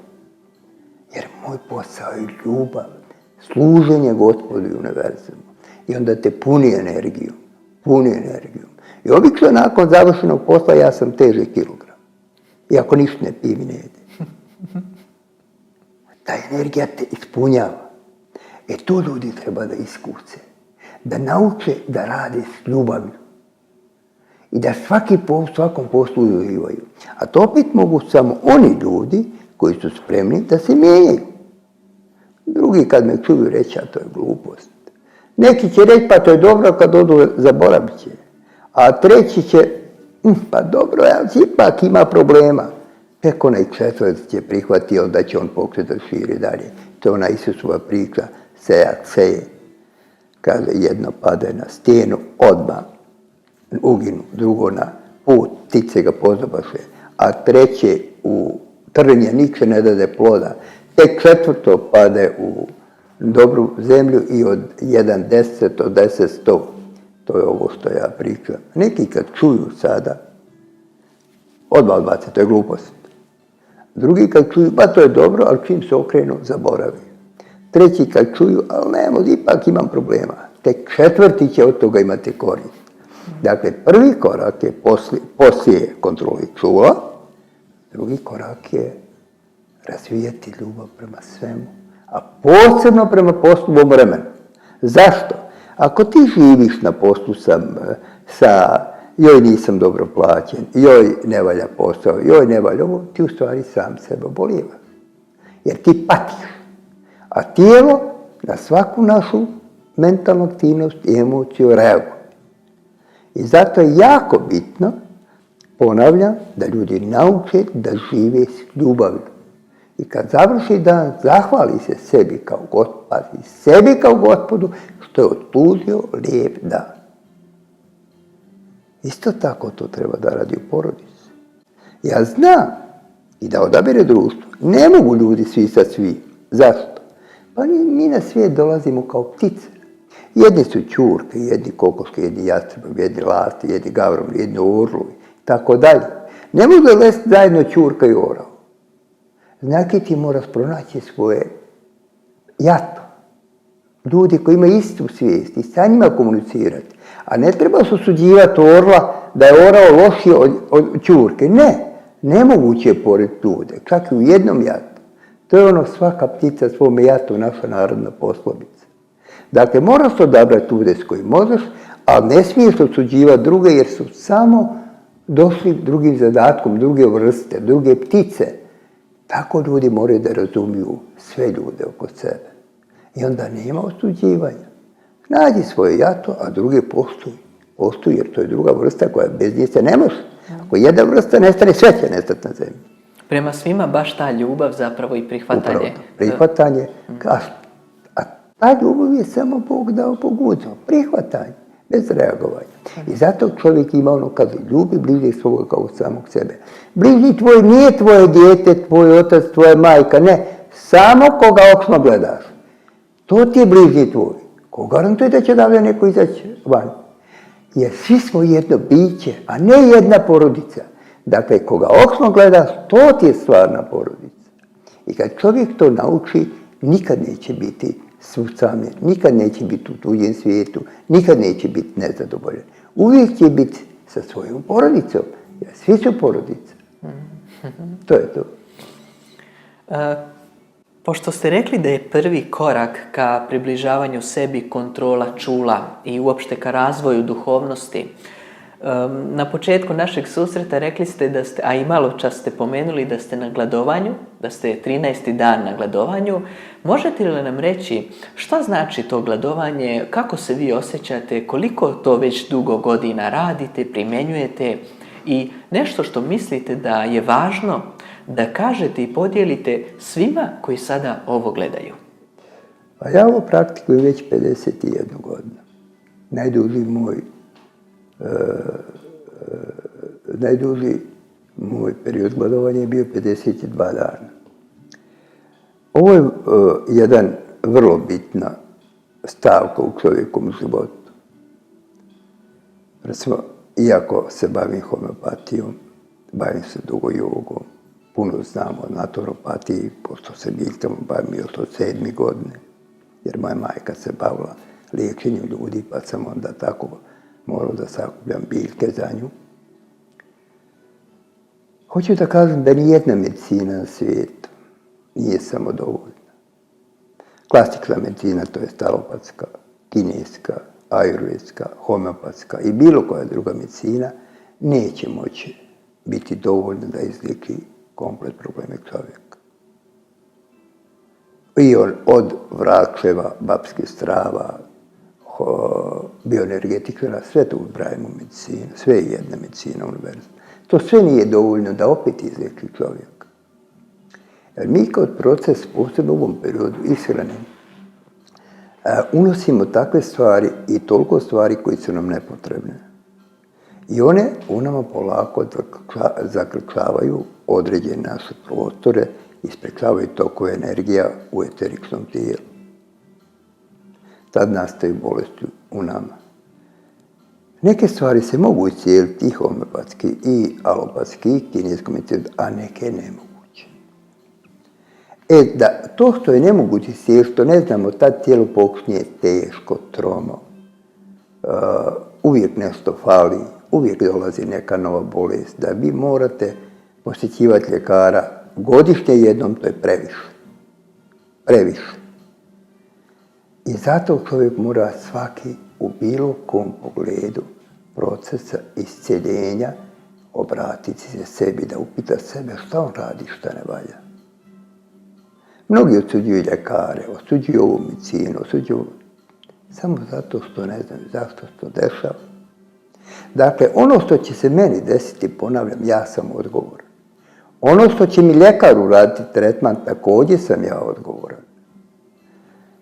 Jer moj posao je ljubav, služenje Gospodu i univerzumu. I onda te puni energijom. I obično nakon završenog posla ja sam teži kilogram. Iako ništa ne pijem i ne jedem. Ta energija te ispunjava. To ljudi treba da iskuse. Da nauče da rade s ljubavlju. I da svakom poslu uživaju. A to opet mogu samo oni ljudi koji su spremni da se mijenjaju. Drugi kad me čuju reći, a to je glupost. Neki će reći, pa to je dobro, kad odu zaboravit će. A treći će, pa dobro, ali ipak ima problema. Tek onaj četvrti će prihvatiti, da će on pokreti da širi dalje. To je ona Isusova priča, sejac seje. Kaže, jedno pade na stijenu, odmah uginu, drugo na put, ptice ga pozobaše, a treće u trnje, nikše ne dade ploda. Tek četvrto pade u dobru zemlju i od 1/10 od 10 100. To je ovo što ja pričam. Neki kad čuju sada, odmah odbace, to je glupost. Drugi kad čuju, pa to je dobro, ali čim se okrenu, zaboravi. Treći kad čuju, ali nemo, ipak imam problema. Tek četvrti će od toga imati korist. Dakle, prvi korak je poslije kontroli čula, drugi korak je razvijati ljubav prema svemu, a posebno prema poslu u vremenu. Zašto? Ako ti živiš na poslu sa joj nisam dobro plaćen, joj ne valja posao, joj ne valja ovo, ti u stvari sam sebe bolivaš. Jer ti patiš. A tijelo na svaku našu mentalnu aktivnost i emociju reaguje. I zato je jako bitno, ponavljam, da ljudi nauče da žive s ljubavlju. I kad završi dan, zahvali se sebi kao Gospodu, što je otpustio lijep dan. Isto tako to treba da radi u porodici. Ja znam i da odabere društvo. Ne mogu ljudi svi sa svi. Zašto? Pa mi na svijet dolazimo kao ptice. Jedni su ćurke, jedni kokoške, jedni jastrebovi, jedni lasti, jedni gavrovi, jedni orlovi, tako dalje. Ne mogu lesti zajedno ćurka i orao. Znači ti moraš pronaći svoje jato. Ljudi koji imaju istu svijest i sa njima komunicirati. A ne treba se osuđivati orla da je orao lošiji od ćurke. Ne, nemoguće je pored ljude, čak i u jednom jatu. To je ono svaka ptica svome jatu, naša narodna poslovica. Dakle, moraš odabrati ljude s kojim možeš, ali ne smiješ osuđivati druge jer su samo došli drugim zadatkom, druge vrste, druge ptice. Tako ljudi moraju da razumiju sve ljude oko sebe. I onda nema osuđivanja. Nađi svoje jato, a druge poštuj. Poštuj jer to je druga vrsta koja bez nje se ne može. Ako jedna vrsta nestane, sve će nestati na zemlji. Prema svima baš ta ljubav zapravo i prihvatanje. Upravo, prihvatanje. A ta ljubav je samo Bog dao pogudzao. Prihvatanje, bez reagovanja. I zato čovjek ima ono kaže, ljubi bližnjeg svoga kao samog sebe. Bližnji tvoj nije tvoje dijete, tvoj otac, tvoja majka, ne. Samo koga očno gledaš. To ti je bližnji tvoj. Ko garantuje da će davlja neko izaći van? Jer svi smo jedno biće, a ne jedna porodica. Dakle, koga očno gledaš, to ti je stvarna porodica. I kad čovjek to nauči, nikad neće biti susamljen, nikad neće biti u tuđem svijetu, nikad neće biti nezadovoljan. Uvijek će biti sa svojom porodicom, jer svi su porodice. To je to. Pošto ste rekli da je prvi korak ka približavanju sebi kontrola čula i uopšte ka razvoju duhovnosti, na početku našeg susreta rekli ste da ste, a i malo čas ste pomenuli da ste na gladovanju, da ste 13. dan na gladovanju. Možete li nam reći šta znači to gladovanje, kako se vi osjećate, koliko to već dugo godina radite, primjenjujete i nešto što mislite da je važno da kažete i podijelite svima koji sada ovo gledaju? Pa ja ovo praktikujem već 51 godinu. Najduži moj period gladovanja je bio 52 dana. Ovo je jedan vrlo bitna stavka u čovjekovom životu. Recimo, iako se bavim homeopatijom, bavim se dugo jogom, puno znam o naturopatiji, pošto se biljkama bavim još od 7. godine, jer moja majka se bavila liječenjem ljudi, pa sam onda tako morao da sakupljam biljke za nju. Hoću da kažem da nijedna medicina na svijetu nije samo dovoljna. Klasična medicina, to je alopatska, kineska, ajurvedska, homeopatska i bilo koja druga medicina neće moći biti dovoljna da izliječi komplet probleme čovjeka. I od vračeva, babskih strava, bioenergetičara, sve to ubrajamo u medicinu, sve je jedna medicina univerzalna. To sve nije dovoljno da opet izliječi čovjeka. Jer mi kao proces, posebno u ovom periodu ishrane, unosimo takve stvari i toliko stvari koji su nam nepotrebne. I one u nama polako zaključavaju određene naše prostore i sprečavaju tokove energija u eteričnom tijelu. Tad nastaju bolesti u nama. Neke stvari se mogu iscijeliti i homeopatski, i alopatski, i kineskom medicinom, a neke nemoguće. Da to što je nemoguće iscijeliti, što ne znamo, tad tijelo počinje teško, tromo. Uvijek nešto fali, uvijek dolazi neka nova bolest, da vi morate posjećivati ljekara godišnje jednom, to je previše. Previše. I zato čovjek mora svaki u bilo kom pogledu procesa isceljenja obratiti se sebi, da upita sebe šta on radi, šta ne valja. Mnogi osuđuju ljekare, osuđuju ovu medicinu, osuđuju samo zato što ne znaju zašto se to dešava. Dakle, ono što će se meni desiti, ponavljam, ja sam odgovoran. Ono što će mi ljekar uraditi tretman, također sam ja odgovoran.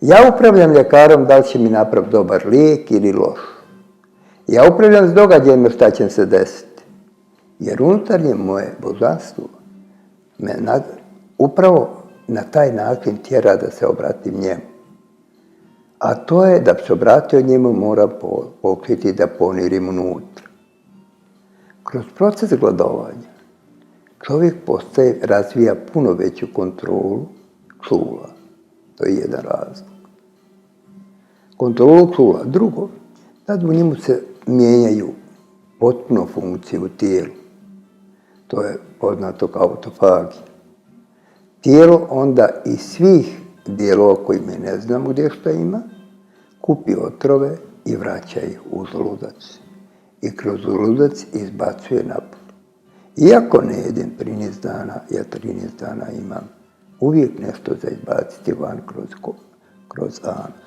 Ja upravljam ljekarom da li će mi napraviti dobar lijek ili loš. Ja upravljam s događajima šta će se desiti. Jer unutarnje moje božanstvo me upravo na taj način tjera da se obratim njemu. A to je da bi se obratio njemu mora pokriti da ponirim unutra. Kroz proces gladovanja čovjek razvija puno veću kontrolu čula. To je jedan razlog. Kontrolu čula. Drugo, tad u njemu se mijenjaju potpuno funkcije u tijelu. To je poznato kao autofagija. Tijelo onda iz svih dijelova koji mi ne znamo gdje što ima, kupi otrove i vraća ih u želudac. I kroz želudac izbacuje napolje. Iako ne jedem 13 dana, ja 13 dana imam uvijek nešto za izbaciti van kroz anus.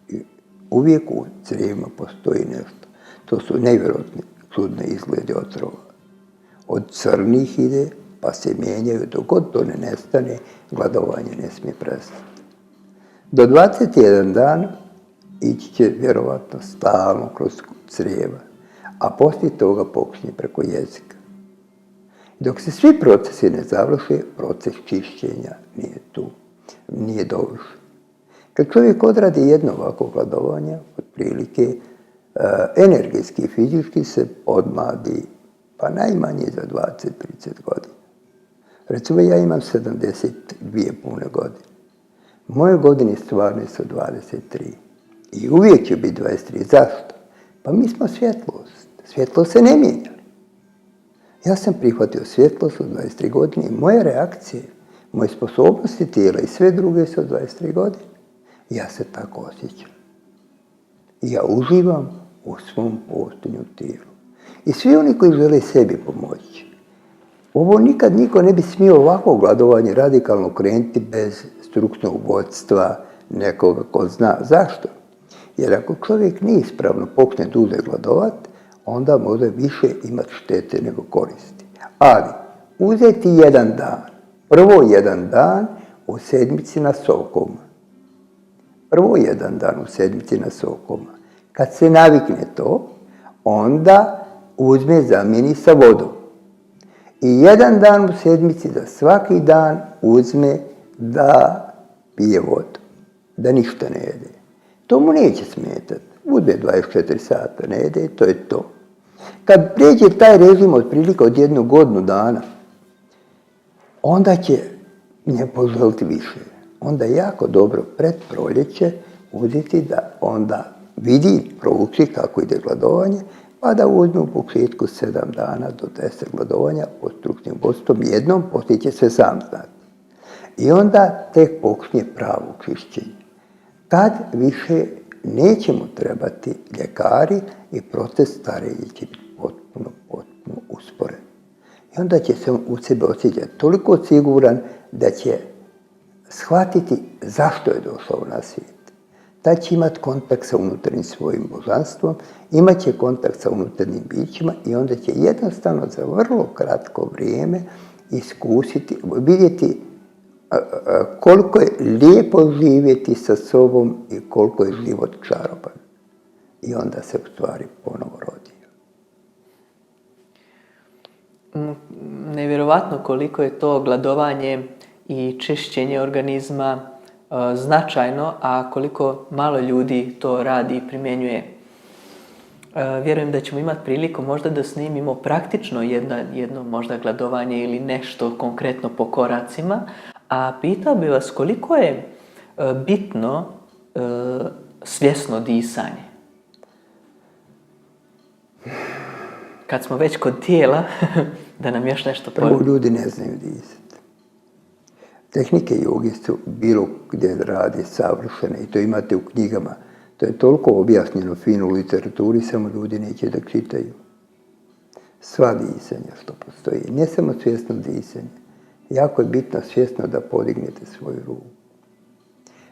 I uvijek u crijevima postoji nešto. To su nevjerojatni čudne izglede otrova. Od crnih ide, pa se mijenjaju, dok god to ne nestane, gladovanje ne smije prestati. Do 21 dan ići će vjerovatno stalno kroz crijeva, a poslije toga počinje preko jezika. Dok se svi procesi ne završe, proces čišćenja nije tu, nije dovršen. Kad čovjek odradi jedno ovako gladovanje, otprilike energetski i fizički se odmladi, pa najmanje za 20-30 godina. Recimo, ja imam 72 pune godine. Moje godine stvarne su 23. I uvijek će biti 23. Zašto? Pa mi smo svjetlost. Svjetlost se ne mijenja. Ja sam prihvatio svjetlost od 23 godine i moje reakcije, moje sposobnosti tijela i sve druge su od 23 godine. Ja se tako osjećam. I ja uživam u svom postojanju tijelu. I svi oni koji žele sebi pomoći, ovo nikad niko ne bi smio ovako gladovanje radikalno krenuti bez stručnog vodstva nekoga ko zna. Zašto? Jer ako čovjek neispravno počne duže gladovati, onda može više imati štete nego koristi. Ali uzeti jedan dan, prvo jedan dan u sedmici na sokoma. Prvo jedan dan u sedmici na sokoma. Kad se navikne to, onda uzme zamijeni sa vodom. I jedan dan u sedmici da svaki dan uzme da pije vodu, da ništa ne jede. To mu neće smetati. Uzme 24 sata, ne jede, to je to. Kad pređe taj režim otprilike od 1 godinu dana, onda će nje poželiti više. Onda jako dobro pred proljeće uzeti da onda vidi, prouči kako ide gladovanje, pa da uzme u početku 7 dana do 10 gladovanja pod stručnim vodstvom jednom, poslije će sve sam znati. I onda tek počne pravo čišćenje. Tad više nećemo trebati ljekari i proces starenja će biti potpuno usporen. I onda će se u sebe osjećati toliko siguran da će shvatiti zašto je došao na svijet. Tad će imati kontakt sa unutarnjim svojim božanstvom, imat će kontakt sa unutarnjim bićima i onda će jednostavno za vrlo kratko vrijeme iskusiti, vidjeti koliko je lijepo živjeti sa sobom i koliko je život čaroban. I onda se u stvari ponovo rodio. Nevjerovatno koliko je to gladovanje i čišćenje organizma značajno, a koliko malo ljudi to radi i primjenjuje. Vjerujem da ćemo imati priliku možda da snimimo praktično jedno možda gladovanje ili nešto konkretno po koracima, a pitao bi vas koliko je bitno svjesno disanje. Kad smo već kod tijela, da nam još nešto Prvo, ljudi ne znaju disati. Tehnike joge su bilo gdje radi savršene i to imate u knjigama. To je toliko objašnjeno fino u literaturi, samo ljudi neće da čitaju. Sva disanja što postoji, ne samo svjesno disanje. Jako je bitno svjesno da podignete svoju ruku.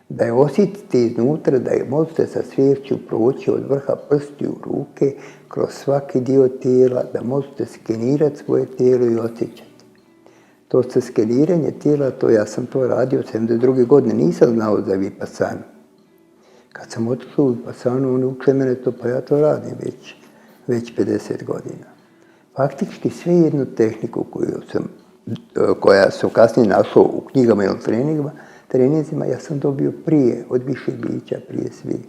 Da je osjetite iznutra, da je možete sa sviješću proći od vrha prstiju ruke kroz svaki dio tijela, da možete skenirati svoje tijelo i osjećati. To sa skeniranje tijela, ja sam to radio 72. godine, nisam znao za vipassanu. Kad sam otišao u vipassanu, oni uče mene to, pa ja to radim već 50 godina. Faktički sve jednu tehniku koju sam koja sam kasnije našao u knjigama ili treninzima, ja sam dobio prije, od viših bića, prije svih.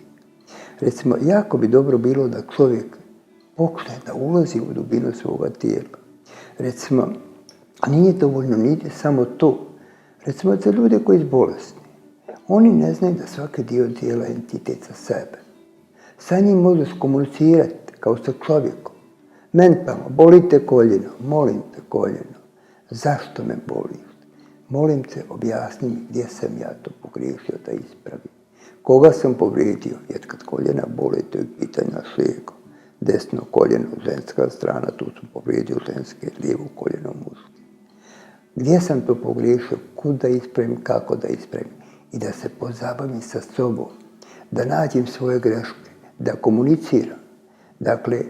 Recimo, jako bi dobro bilo da čovjek počne da ulazi u dubinu svoga tijela. Recimo, nije dovoljno niti samo to. Recimo, za ljude koji su bolesni, oni ne znaju da svaki dio tijela je entitet za sebe. Sa njim možu komunicirati kao sa čovjekom. Mentalno, boli te koljeno, molim te koljeno. Zašto me boliš? Molim te, objasni mi gdje sam ja to pogriješio da ispravim. Koga sam povrijedio? Jer kad koljena boli, to je pitanje naš lijeko. Desno koljeno, ženska strana, tu sam povrijedio ženske, lijevo koljeno, muške. Gdje sam to pogriješio? Kud da ispravim? Kako da ispravim? I da se pozabavim sa sobom, da nađem svoje greške, da komuniciram. Dakle,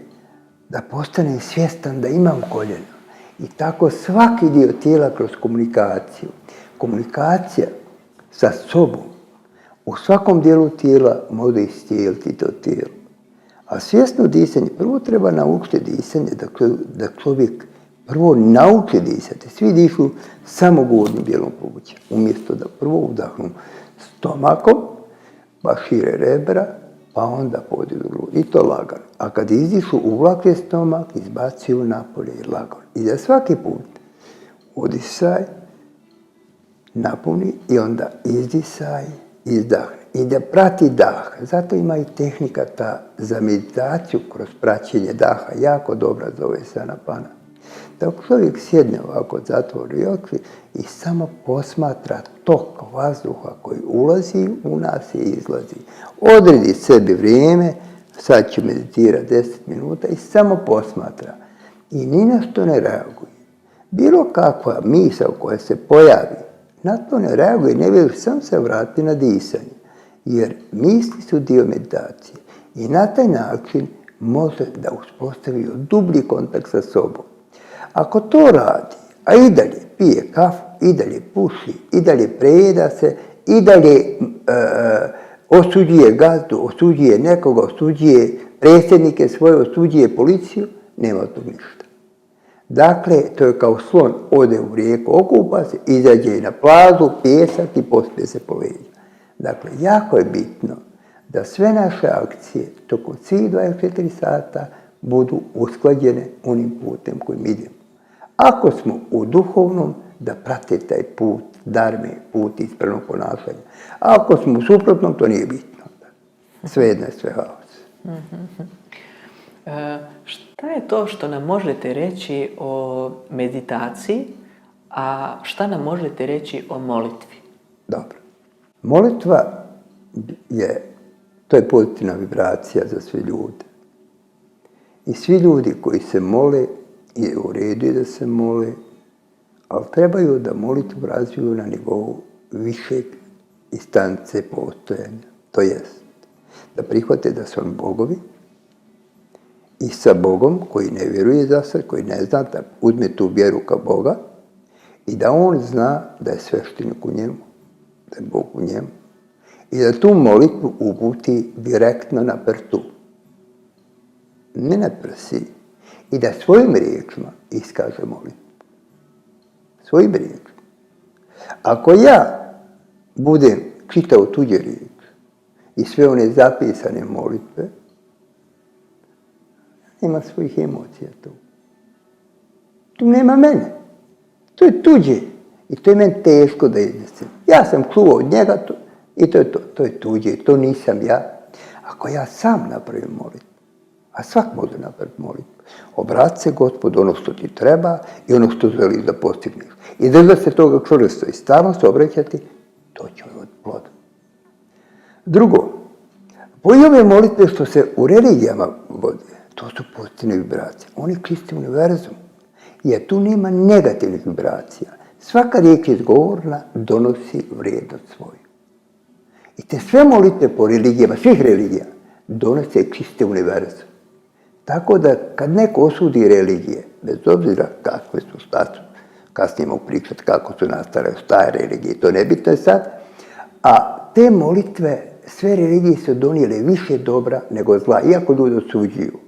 da postanem svjestan da imam koljeno. I tako svaki dio tijela kroz komunikaciju. Komunikacija sa sobom u svakom dijelu tijela može iscijeliti to tijelo. A svjesno disanje, prvo treba naučiti disanje, da čovjek prvo nauči disati. Svi dišu samo gornjim dijelom pluća, umjesto da prvo udahnu stomakom, pa šire rebra, pa onda podižu grudi. I to lagano. A kad izdišu, uvlače stomak, izbacuju napolje i lagano. I za svaki put udisaj, napuni i onda izdisaj, izdahne. I da prati dah. Zato ima i tehnika ta za meditaciju kroz praćenje daha. Jako dobra, zove se Anapana. Da čovjek sjedne ovako, zatvori oči i samo posmatra tok vazduha koji ulazi u nas i izlazi. Odredi sebi vrijeme, sad ću meditirati 10 minuta i samo posmatra. I ni na što ne reaguje. Bilo kakva misao koja se pojavi, na to ne reaguje, ne već sam se vrati na disanje. Jer misli su dio meditacije. I na taj način može da uspostavi dublji kontakt sa sobom. Ako to radi, a i dalje pije kafu, i dalje puši, i dalje prejeda se, i dalje osuđuje gazdu, osuđuje nekoga, osuđuje predsjednike svoje, osuđuje policiju, nema tu ništa. Dakle, to je kao slon, ode u rijeku, okupa se, izađe na plažu, pjesak i pospije se po leđu. Dakle, jako je bitno da sve naše akcije tokom svih 24 sata budu usklađene onim putem kojim idemo. Ako smo u duhovnom, da prate taj put dharme, put ispravnog ponašanja. A ako smo u suprotnom, to nije bitno. Sve jedno je sve haos. Šta je to što nam možete reći o meditaciji, a šta nam možete reći o molitvi? Dobro. Molitva to je pozitivna vibracija za sve ljude. I svi ljudi koji se mole, je u redu da se mole, ali trebaju da molitvu razviju na nivou višeg instance postojanja. To jest, da prihvate da su oni bogovi i sa Bogom koji ne vjeruje za sve, koji ne zna, da uzme tu vjeru kao Boga i da on zna da je sveštenik u njemu, da je Bog u njemu. I da tu molitvu uputi direktno na prtu, ne na prsi. I da svojim riječima iskaže molitvu. Svojim riječima. Ako ja budem čitao tuđe riječi i sve one zapisane molitve, nema svojih emocija tu. Tu nema mene. To je tuđe. I to je meni teško da iznesem. Ja sam čuo od njega to, i to je to. To je tuđe. To nisam ja. Ako ja sam napravim molitvu, a svak može napraviti molitvu, obrati se Gospodu ono što ti treba i ono što želiš da postigneš. I držati se toga čvrsto i stalno se obraćati, to će od ploda. Drugo, i ove molitve što se u religijama vode, to su pozitivne vibracije. Oni čisti univerzum, jer tu nema negativnih vibracija. Svaka riječ izgovorna donosi vrijednost svoju. I te sve molitve po religijama, svih religija, donose čiste univerzum. Tako da kad neko osudi religije, bez obzira kakve su, šta su, kasnije mogu pričati kako su nastale, šta je religije, to nebitno je sad, a te molitve, sve religije su donijele više dobra nego zla, iako ljudi osuđuju.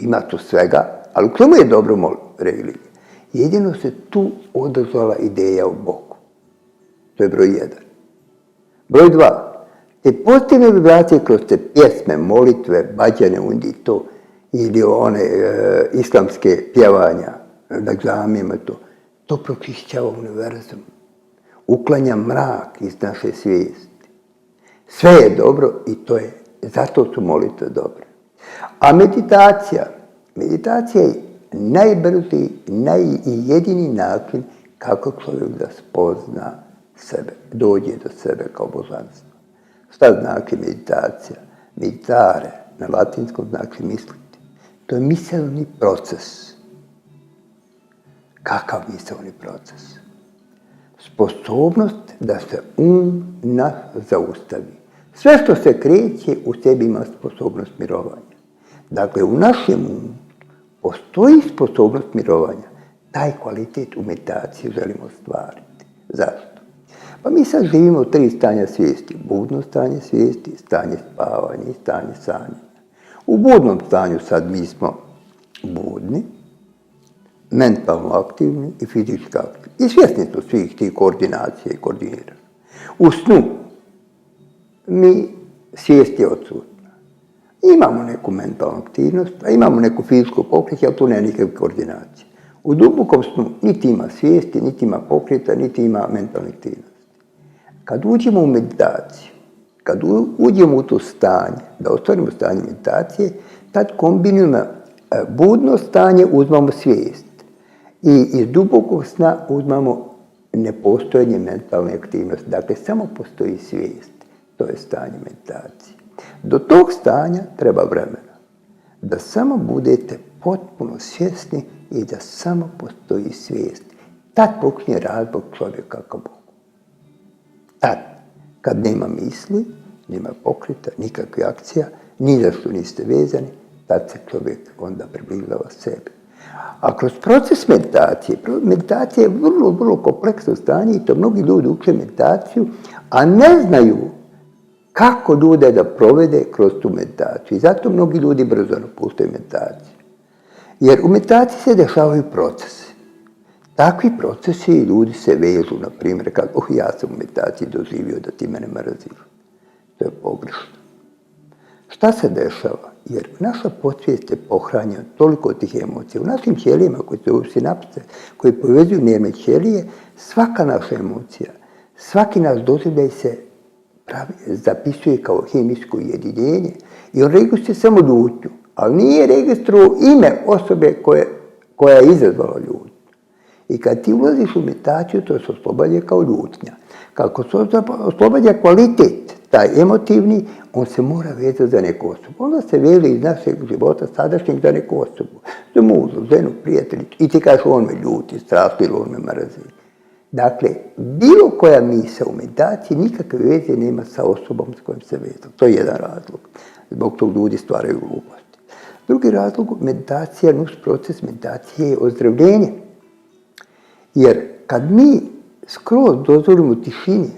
Ima tu svega, ali u čemu je dobro religije? Jedino se tu odazvala ideja o Bogu. To je broj 1. Broj 2. Te pozitivne vibracije kroz te pjesme, molitve, bađane, undi to, ili one islamske pjevanja na džamijama, to pročišćava univerzum. Uklanja mrak iz naše svijesti. Sve je dobro i zato su molitve dobre. A meditacija je najbrži, jedini način kako čovjek da spozna sebe, dođe do sebe kao božanstvo. Šta znači meditacija? Meditare na latinskom znači misliti. To je misaoni proces. Kakav misaoni proces? Sposobnost da se naš zaustavi. Sve što se kreće u sebi ima sposobnost mirovanja. Dakle, u našem umu postoji sposobnost mirovanja. Taj kvalitet u meditaciji želimo ostvariti. Zašto? Pa mi sad živimo u 3 stanja svijesti. Budno stanje svijesti, stanje spavanja i stanje sanjanja. U budnom stanju sad mi smo budni, mentalno aktivni i fizički aktivni. I svjesni smo svih tih koordinacija i koordiniranja. U snu mi svijest je odsutna. Imamo neku mentalnu aktivnost, a imamo neku fizičku pokreće, ali tu nema nikakve koordinacije. U dubokom snu niti ima svijesti, niti ima pokreta, niti ima mentalne aktivnosti. Kad uđemo u meditaciju, kad uđemo u to stanje, da ostvarimo stanje meditacije, tad kombinujemo budno stanje, uzmamo svijest. I iz dubokog sna uzmamo nepostojanje mentalne aktivnosti. Dakle, samo postoji svijest. To je stanje meditacije. Do tog stanja treba vremena. Da samo budete potpuno svjesni i da samo postoji svijest. Tad počinje razbog čovjeka ka Bogu. Tad, kad nema misli, nema pokreta, nikakve akcija, ni za što niste vezani, tad se čovjek onda približava sebi. A kroz proces meditacija je vrlo, vrlo kompleksno stanje i to mnogi ljudi uče meditaciju, a ne znaju kako ljude da provede kroz tu meditaciju. I zato mnogi ljudi brzo napuštaju meditaciju. Jer u meditaciji se dešavaju procesi. Takvi procesi i ljudi se vežu, na primjer, kad ja sam u meditaciji doživio da ti mene mrziš. To je pogrešno. Šta se dešava? Jer naša podsvijest je pohranjena toliko tih emocija. U našim ćelijama koji se zove sinapse, koji povezuju nervne ćelije, svaka naša emocija, svaki naš doživljaj se zapisuje kao hemijsko jedinjenje i on registruje samo ljutnju, ali nije registrovao ime osobe koja je izazvala ljutnju. I kad ti ulaziš u meditaciju, to se oslobađa kao ljutnja. Kako se oslobađa kvalitet, taj emotivni, on se mora vezati za neku osobu. Onda se veže iz našeg života sadašnjeg za neku osobu. Za mužu, ženu, prijateljicu. I ti kažeš, on me ljuti, strašno ili on me mrzi. Dakle, bilo koja misao u meditaciji nikakve veze nema sa osobom s kojom se vezao. To je jedan razlog. Zbog tog ljudi stvaraju gluposti. Drugi razlog, proces meditacije je ozdravljenje. Jer kad mi skroz dozvolimo tišini,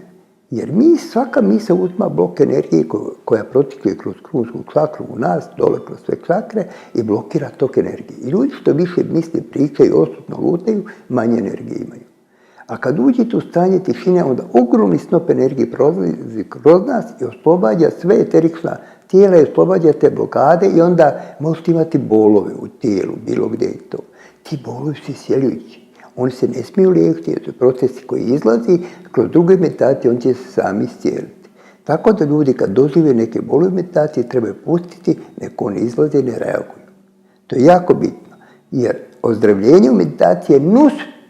jer svaka misao uzma blok energije koja protikuje kroz krunsku čakru u nas, dole kroz sve čakre i blokira tok energije. I ljudi što više misle, pričaju, odsutno lutaju, manje energije imaju. A kad uđete u stanje tišine, onda ogromni snop energije prolazi kroz nas i oslobađa sve eterična tijela i oslobađa te blokade i onda možete imati bolove u tijelu, bilo gdje je to. Ti bolovi su isjeljujući. Oni se ne smiju liječiti, jer to je procesi koji izlazi kroz druge meditacije, on će se sami iscijeliti. Tako da ljudi kad dožive neke bolove meditacije trebaju pustiti, neko ne izlaze i ne reaguju. To je jako bitno, jer ozdravljenje u meditaciji je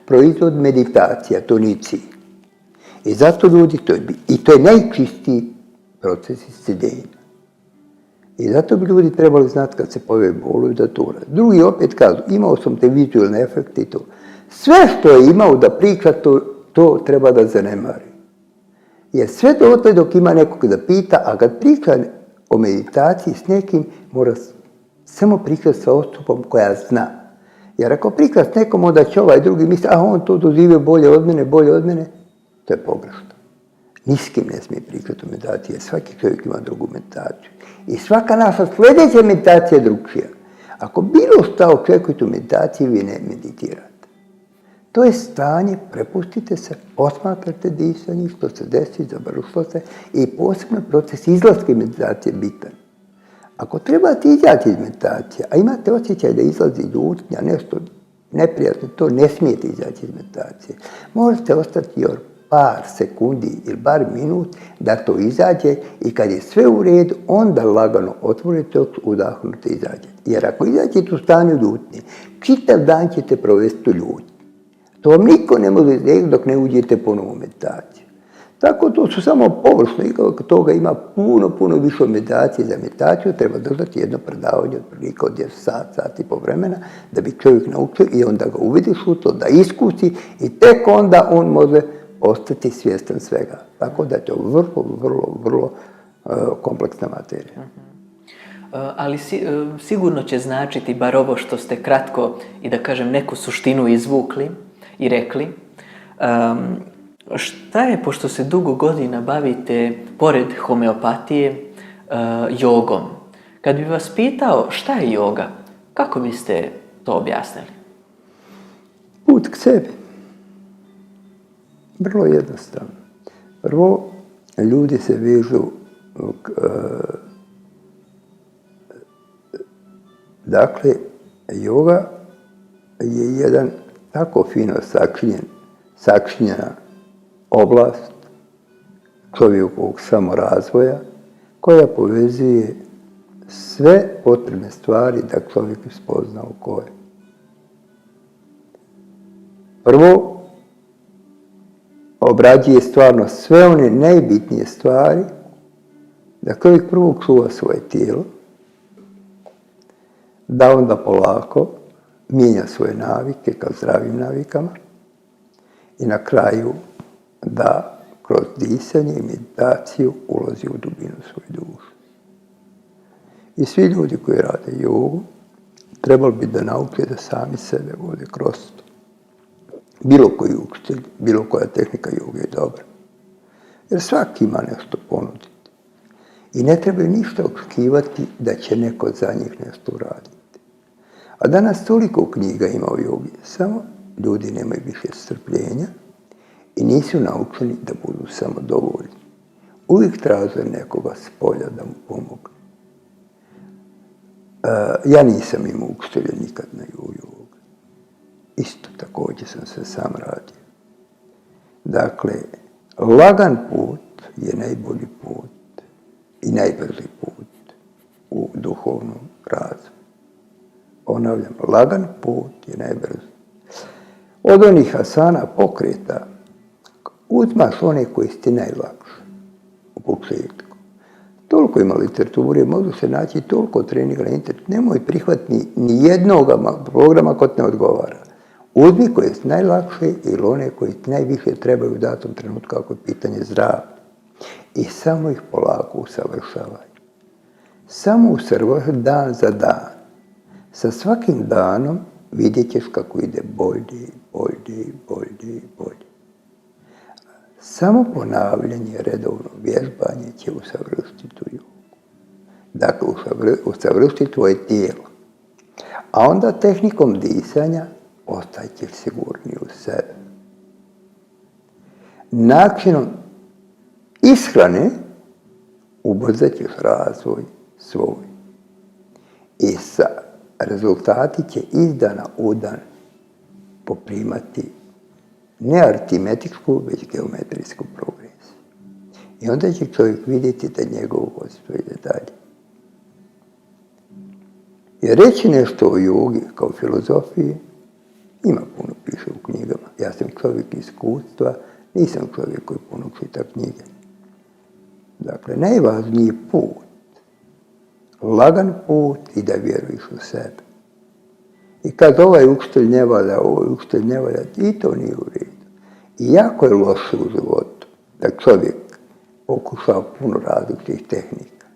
proizvod meditacija, to nije cilj. I zato ljudi, to je najčistiji proces isceljenja. I zato bi ljudi trebali znati kad se pojave bolovi da to uradi. Drugi opet kažu, imao sam te vizualne efekte i to. Sve što je imao da priča, to treba da zanemari. Jer sve dotle dok ima nekog da pita, a kad priča o meditaciji s nekim, mora samo pričati sa osobom koja zna. Jer ako priča s nekom, onda će ovaj drugi misli, a on to doživio bolje od mene, to je pogrešno. Ni s kim ne smije pričati o meditaciji, jer svaki čovjek ima drugu meditaciju. I svaka naša sljedeća meditacija je drugčija. Ako bilo šta očekujete u meditaciji, vi ne meditirate. To je stanje, prepustite se, osmatrate disanje, što se desi, završilo se i posebno proces izlaska iz meditacije je bitan. Ako trebate izaći iz meditacije, a imate osjećaj da izlazi ljutnja, nešto neprijatno, to ne smijete izaći iz meditacije. Možete ostati još par sekundi ili bar minut da to izađe i kad je sve u redu, onda lagano otvorite oči, udahnute i izađete. Jer ako izađete u stanju ljutnje, čitav dan ćete provesti u ljutnji. To vam niko ne može izreći dok ne uđete ponovo u meditaciju. Tako to su samo površno i toga ima puno više meditacije. Za meditaciju treba držati jedno predavanje otprilike od sat i po vremena da bi čovjek naučio i onda ga uvidiš u to, da iskusi i tek onda on može ostati svjestan svega. Tako da je to vrlo kompleksna materija. Ali sigurno će značiti, bar ovo što ste kratko i da kažem neku suštinu izvukli i rekli, šta je, pošto se dugo godina bavite, pored homeopatije, jogom? Kad bi vas pitao šta je joga, kako biste to objasnili? Put k sebi. Vrlo jednostavno. Prvo, ljudi se vežu dakle, joga je jedan tako fino sačinjena oblast čovjekovog samorazvoja koja povezuje sve potrebne stvari da čovjek spozna u koje. Prvo, obrađuje stvarno sve one najbitnije stvari, da čovjek prvo čuva svoje tijelo, da onda polako mijenja svoje navike ka zdravim navikama i na kraju da kroz disanje i meditaciju ulazi u dubinu svoje duše. I svi ljudi koji rade jogu trebali bi da nauče da sami sebe vode kroz to. Bilo koji učitelj, bilo koja tehnika joge je dobra. Jer svaki ima nešto ponuditi. I ne trebaju ništa očekivati da će neko za njih nešto uraditi. A danas toliko knjiga ima o jogi, samo ljudi nemaju više strpljenja i nisu naučeni da budu samodovoljni. Uvijek traže nekoga s polja da mu pomogne. Ja nisam imao učitelja nikad na jogu. Isto također sam se sam radio. Dakle, lagan put je najbolji put i najbrži put u duhovnom razvoju. Ponavljam, lagan put je najbrži. Od onih asana pokreta uzmaš one koji su ti najlakše u početku. Toliko ima literature, može se naći toliko treninga na internetu. Nemoj prihvatiti ni jednog programa koji ne odgovara. Uzmi koje je najlakše ili one koji najviše trebaju u datom trenutku ako je pitanje zdravlja. I samo ih polako usavršavaj. Samo usavršavaj dan za dan. Sa svakim danom vidjet ćeš kako ide bolje. Samo ponavljanje, redovno vježbanje će usavršiti tu jogu. Dakle, usavršiti tvoje tijelo. A onda tehnikom disanja ostaćeš sigurniji u sebe. Načinom ishrane ubrzat ćeš razvoj svoj. I sa rezultati će iz dana u dan poprimati ne aritmetičku, već geometrijsku progresiju. I onda će čovjek vidjeti da njegov vodstvo ide dalje. Jer reći nešto o jogi kao filozofiji ima puno piše u knjigama. Ja sam čovjek iskustva, nisam čovjek koji puno čita knjige. Dakle, najvažniji put, lagan put i da vjeruješ u sebe. I kad ovaj učitelj ne valja, ovaj učitelj ne valja, i to nije u redu. I jako je loše u životu da čovjek pokuša puno različitih tehnika.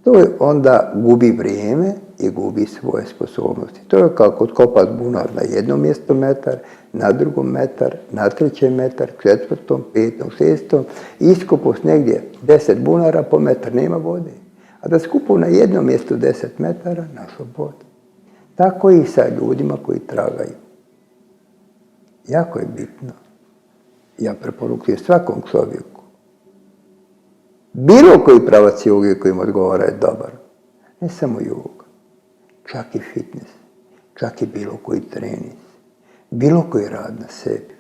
To je onda gubi vrijeme i gubi svoje sposobnosti. To je kao kod kopat bunar na jednom mjestu metar, na drugom metar, na trećem metar, četvrtom, petom, šestom, iskopos negdje 10 bunara po metar, nema vode. A da skupu na jednom mjestu 10 metara, našo vodu. Tako i sa ljudima koji tragaju. jako je bitno. Ja preporučujem svakom čovjeku. Bilo koji pravac joge koji im odgovara je dobar. Ne samo joga, čak i fitness, čak i bilo koji trening, bilo koji rad na sebi.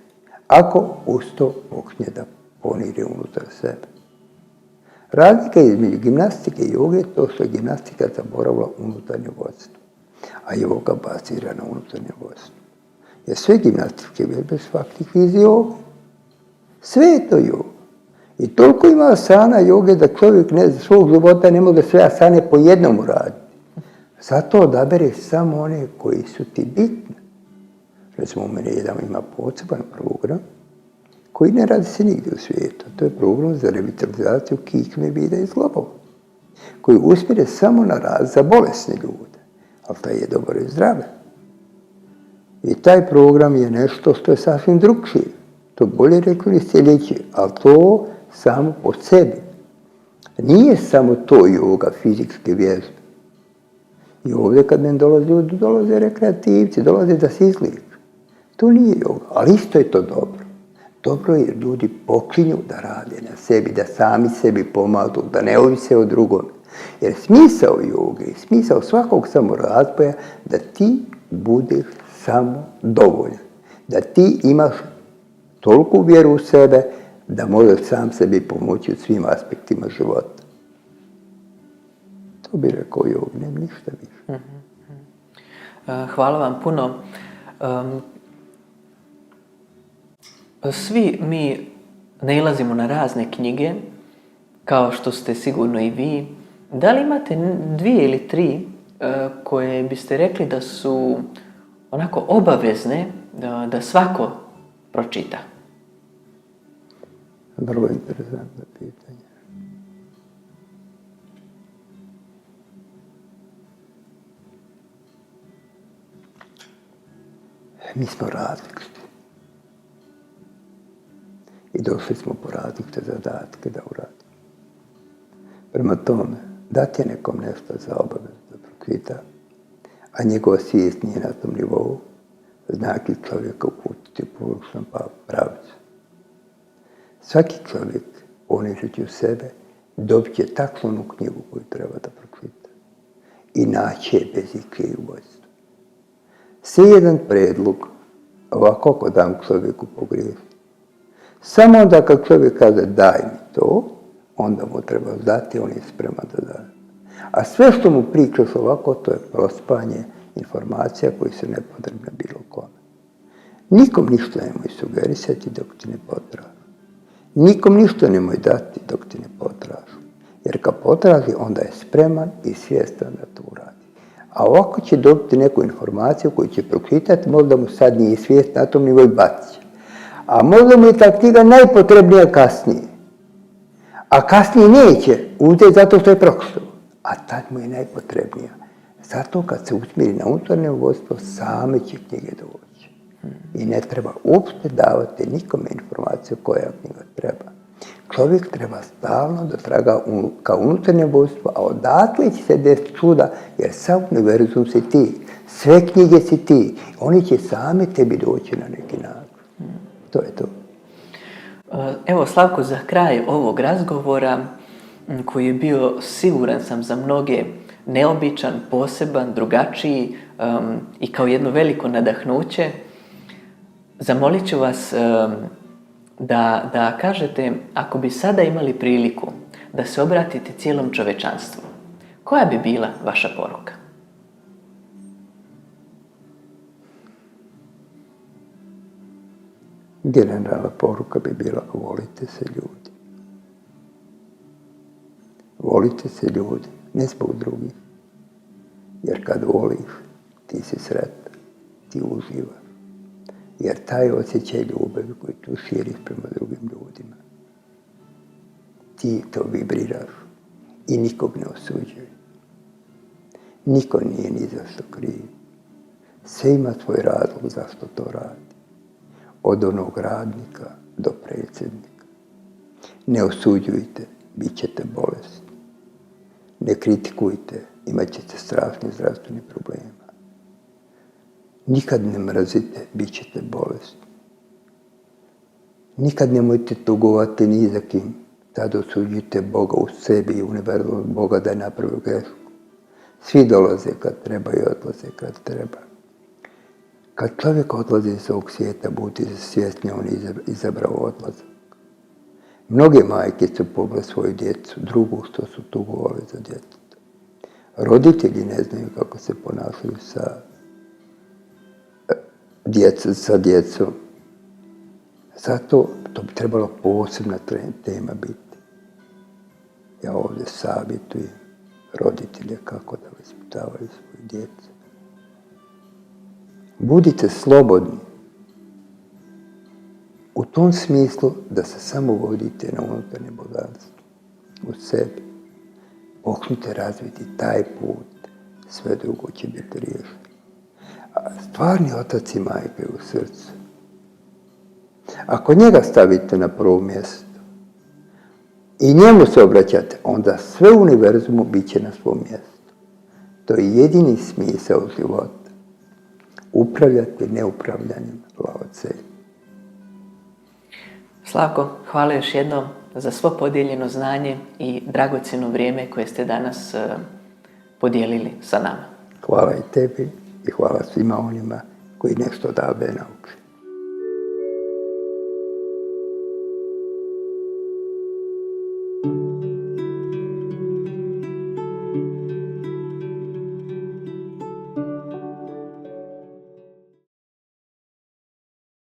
Ako uz to počne da poniri unutar sebe. Razlika između gimnastike i joge je to što je gimnastika zaboravila unutarnje vodstvo, a joga bazira na unutarnje vodstvo. Jer sve gimnastičke vježbe su faktički iz joge. Sve je to joga. I toliko ima asana joge da čovjek svog života ne može sve asane po jednom raditi. Zato odabere samo one koji su ti bitne. Recimo, u mene jedan ima poseban program koji ne radi se nigdje u svijetu. To je program za revitalizaciju kičme, vida i zglobova, koji usmjere samo na rad za bolesne ljude, ali taj je dobar i zdrav. I taj program je nešto što je sasvim drugčije. To bolje rekli sljedeće, ali to samo po sebi. Nije samo to joga, fizičke vježbe. I ovdje kad men dolaze ljudi, dolaze rekreativci, dolaze da se izliču. To nije joga, ali isto je to dobro. Dobro je ljudi počinju da rade na sebi, da sami sebi pomažu, da ne ovise o drugom. Jer smisao joge i smisao svakog samorazvoja da ti budeš samo dovoljan. Da ti imaš toliku vjeru u sebe da možeš sam sebi pomoći u svim aspektima života. To bi rekao jog, nema ništa više. Hvala vam puno. Svi mi nailazimo na razne knjige, kao što ste sigurno i vi. Da li imate 2 ili 3 koje biste rekli da su onako obavezne da svako pročita? Vrlo interesantno pitanje. Mi smo različiti. I došli smo po različite zadatke da uradimo. Prema tome, dati je nekom nešto za obavezu da pročita, a njegova svijest nije na tom nivou, znači čovjeka uputiti u pogrešnom pravcu. Svaki čovjek, ponižući u sebe, dobit će takvu onu knjigu koju treba da pročita. I naći je bez ikakvih ubojstva. Sve jedan predlog, ovako ako dam čovjeku pogriješiti. Samo onda kad čovjek kaže daj mi to, onda mu treba dati, on je spreman da da. A sve što mu pričaš ovako, to je prospanje informacija koji su nepotrebne bilo kome. Nikom ništa nemoj sugerisati dok ti ne potražu. Nikom ništa nemoj dati dok ti ne potražu. Jer kad potraži, onda je spreman i svjestan da to uradi. A ovako će dobiti neku informaciju koju će pročitati, možda mu sad nije svijest na tom nivou bacit. A možda mu je ta knjiga najpotrebnija kasnije. A kasnije neće uzeti zato što je pročitao. A tad mu je najpotrebnija. Zato kad se usmjeri na unutarnje vodstvo, same će knjige doći. I ne treba uopšte davati nikome informaciju koja knjiga treba. Čovjek treba stalno da traga ka unutarnje vodstvo, a odatle će se desiti čuda, jer sam univerzum si ti. Sve knjige si ti. Oni će same tebi doći na neki način. To je to. Evo, Slavko, za kraj ovog razgovora, koji je bio, siguran sam, za mnoge neobičan, poseban, drugačiji i kao jedno veliko nadahnuće, zamolit ću vas da kažete, ako bi sada imali priliku da se obratite cijelom čovečanstvu, koja bi bila vaša poruka? Generalna poruka bi bila volite se ljudi. Volite se ljudi, ne zbog drugih. Jer kad voliš, ti si sretan, ti uživaš. Jer taj osjećaj ljubavi koji tu širiš prema drugim ljudima, ti to vibriraš i nikog ne osuđuje. Niko nije ni zašto kriv. Sve ima svoj razlog zašto to radi. Od onog radnika do predsjednika. Ne osuđujte, bit ćete bolesni. Ne kritikujte, imat ćete strašnih zdravstvenih problema. Nikad ne mrazite, bit ćete bolesni. Nikad nemojte tugovati ni za kim. Tad osuđujete Boga u sebi i univerzum Boga da je napravio grešku. Svi dolaze kad treba i odlaze kad treba. Kad čovjek odlazi iz ovog svijeta, budite svjesni, on je izabrao odlazak. Mnoge majke su pobile svoju djecu, drugu što su tugovali za djecu. Roditelji ne znaju kako se ponašaju sa djecom. Zato to bi trebalo posebna tema biti. Ja ovdje savjetujem roditelje kako da vaspitavaju svoju djecu. Budite slobodni u tom smislu da se samo vodite na unutarnje bogatstvo u sebi. Počnite razviti taj put, sve drugo će biti riješeno. A stvarni otac i majka je u srcu. Ako njega stavite na prvo mjesto i njemu se obraćate, onda sve u univerzumu bit će na svom mjestu. To je jedini smisao života. Upravljati neupravljanjem Lao Tse. Slavko, hvala još jednom za svo podijeljeno znanje i dragocjeno vrijeme koje ste danas podijelili sa nama. Hvala i tebi i hvala svima onima koji nešto odavde nauči. thank you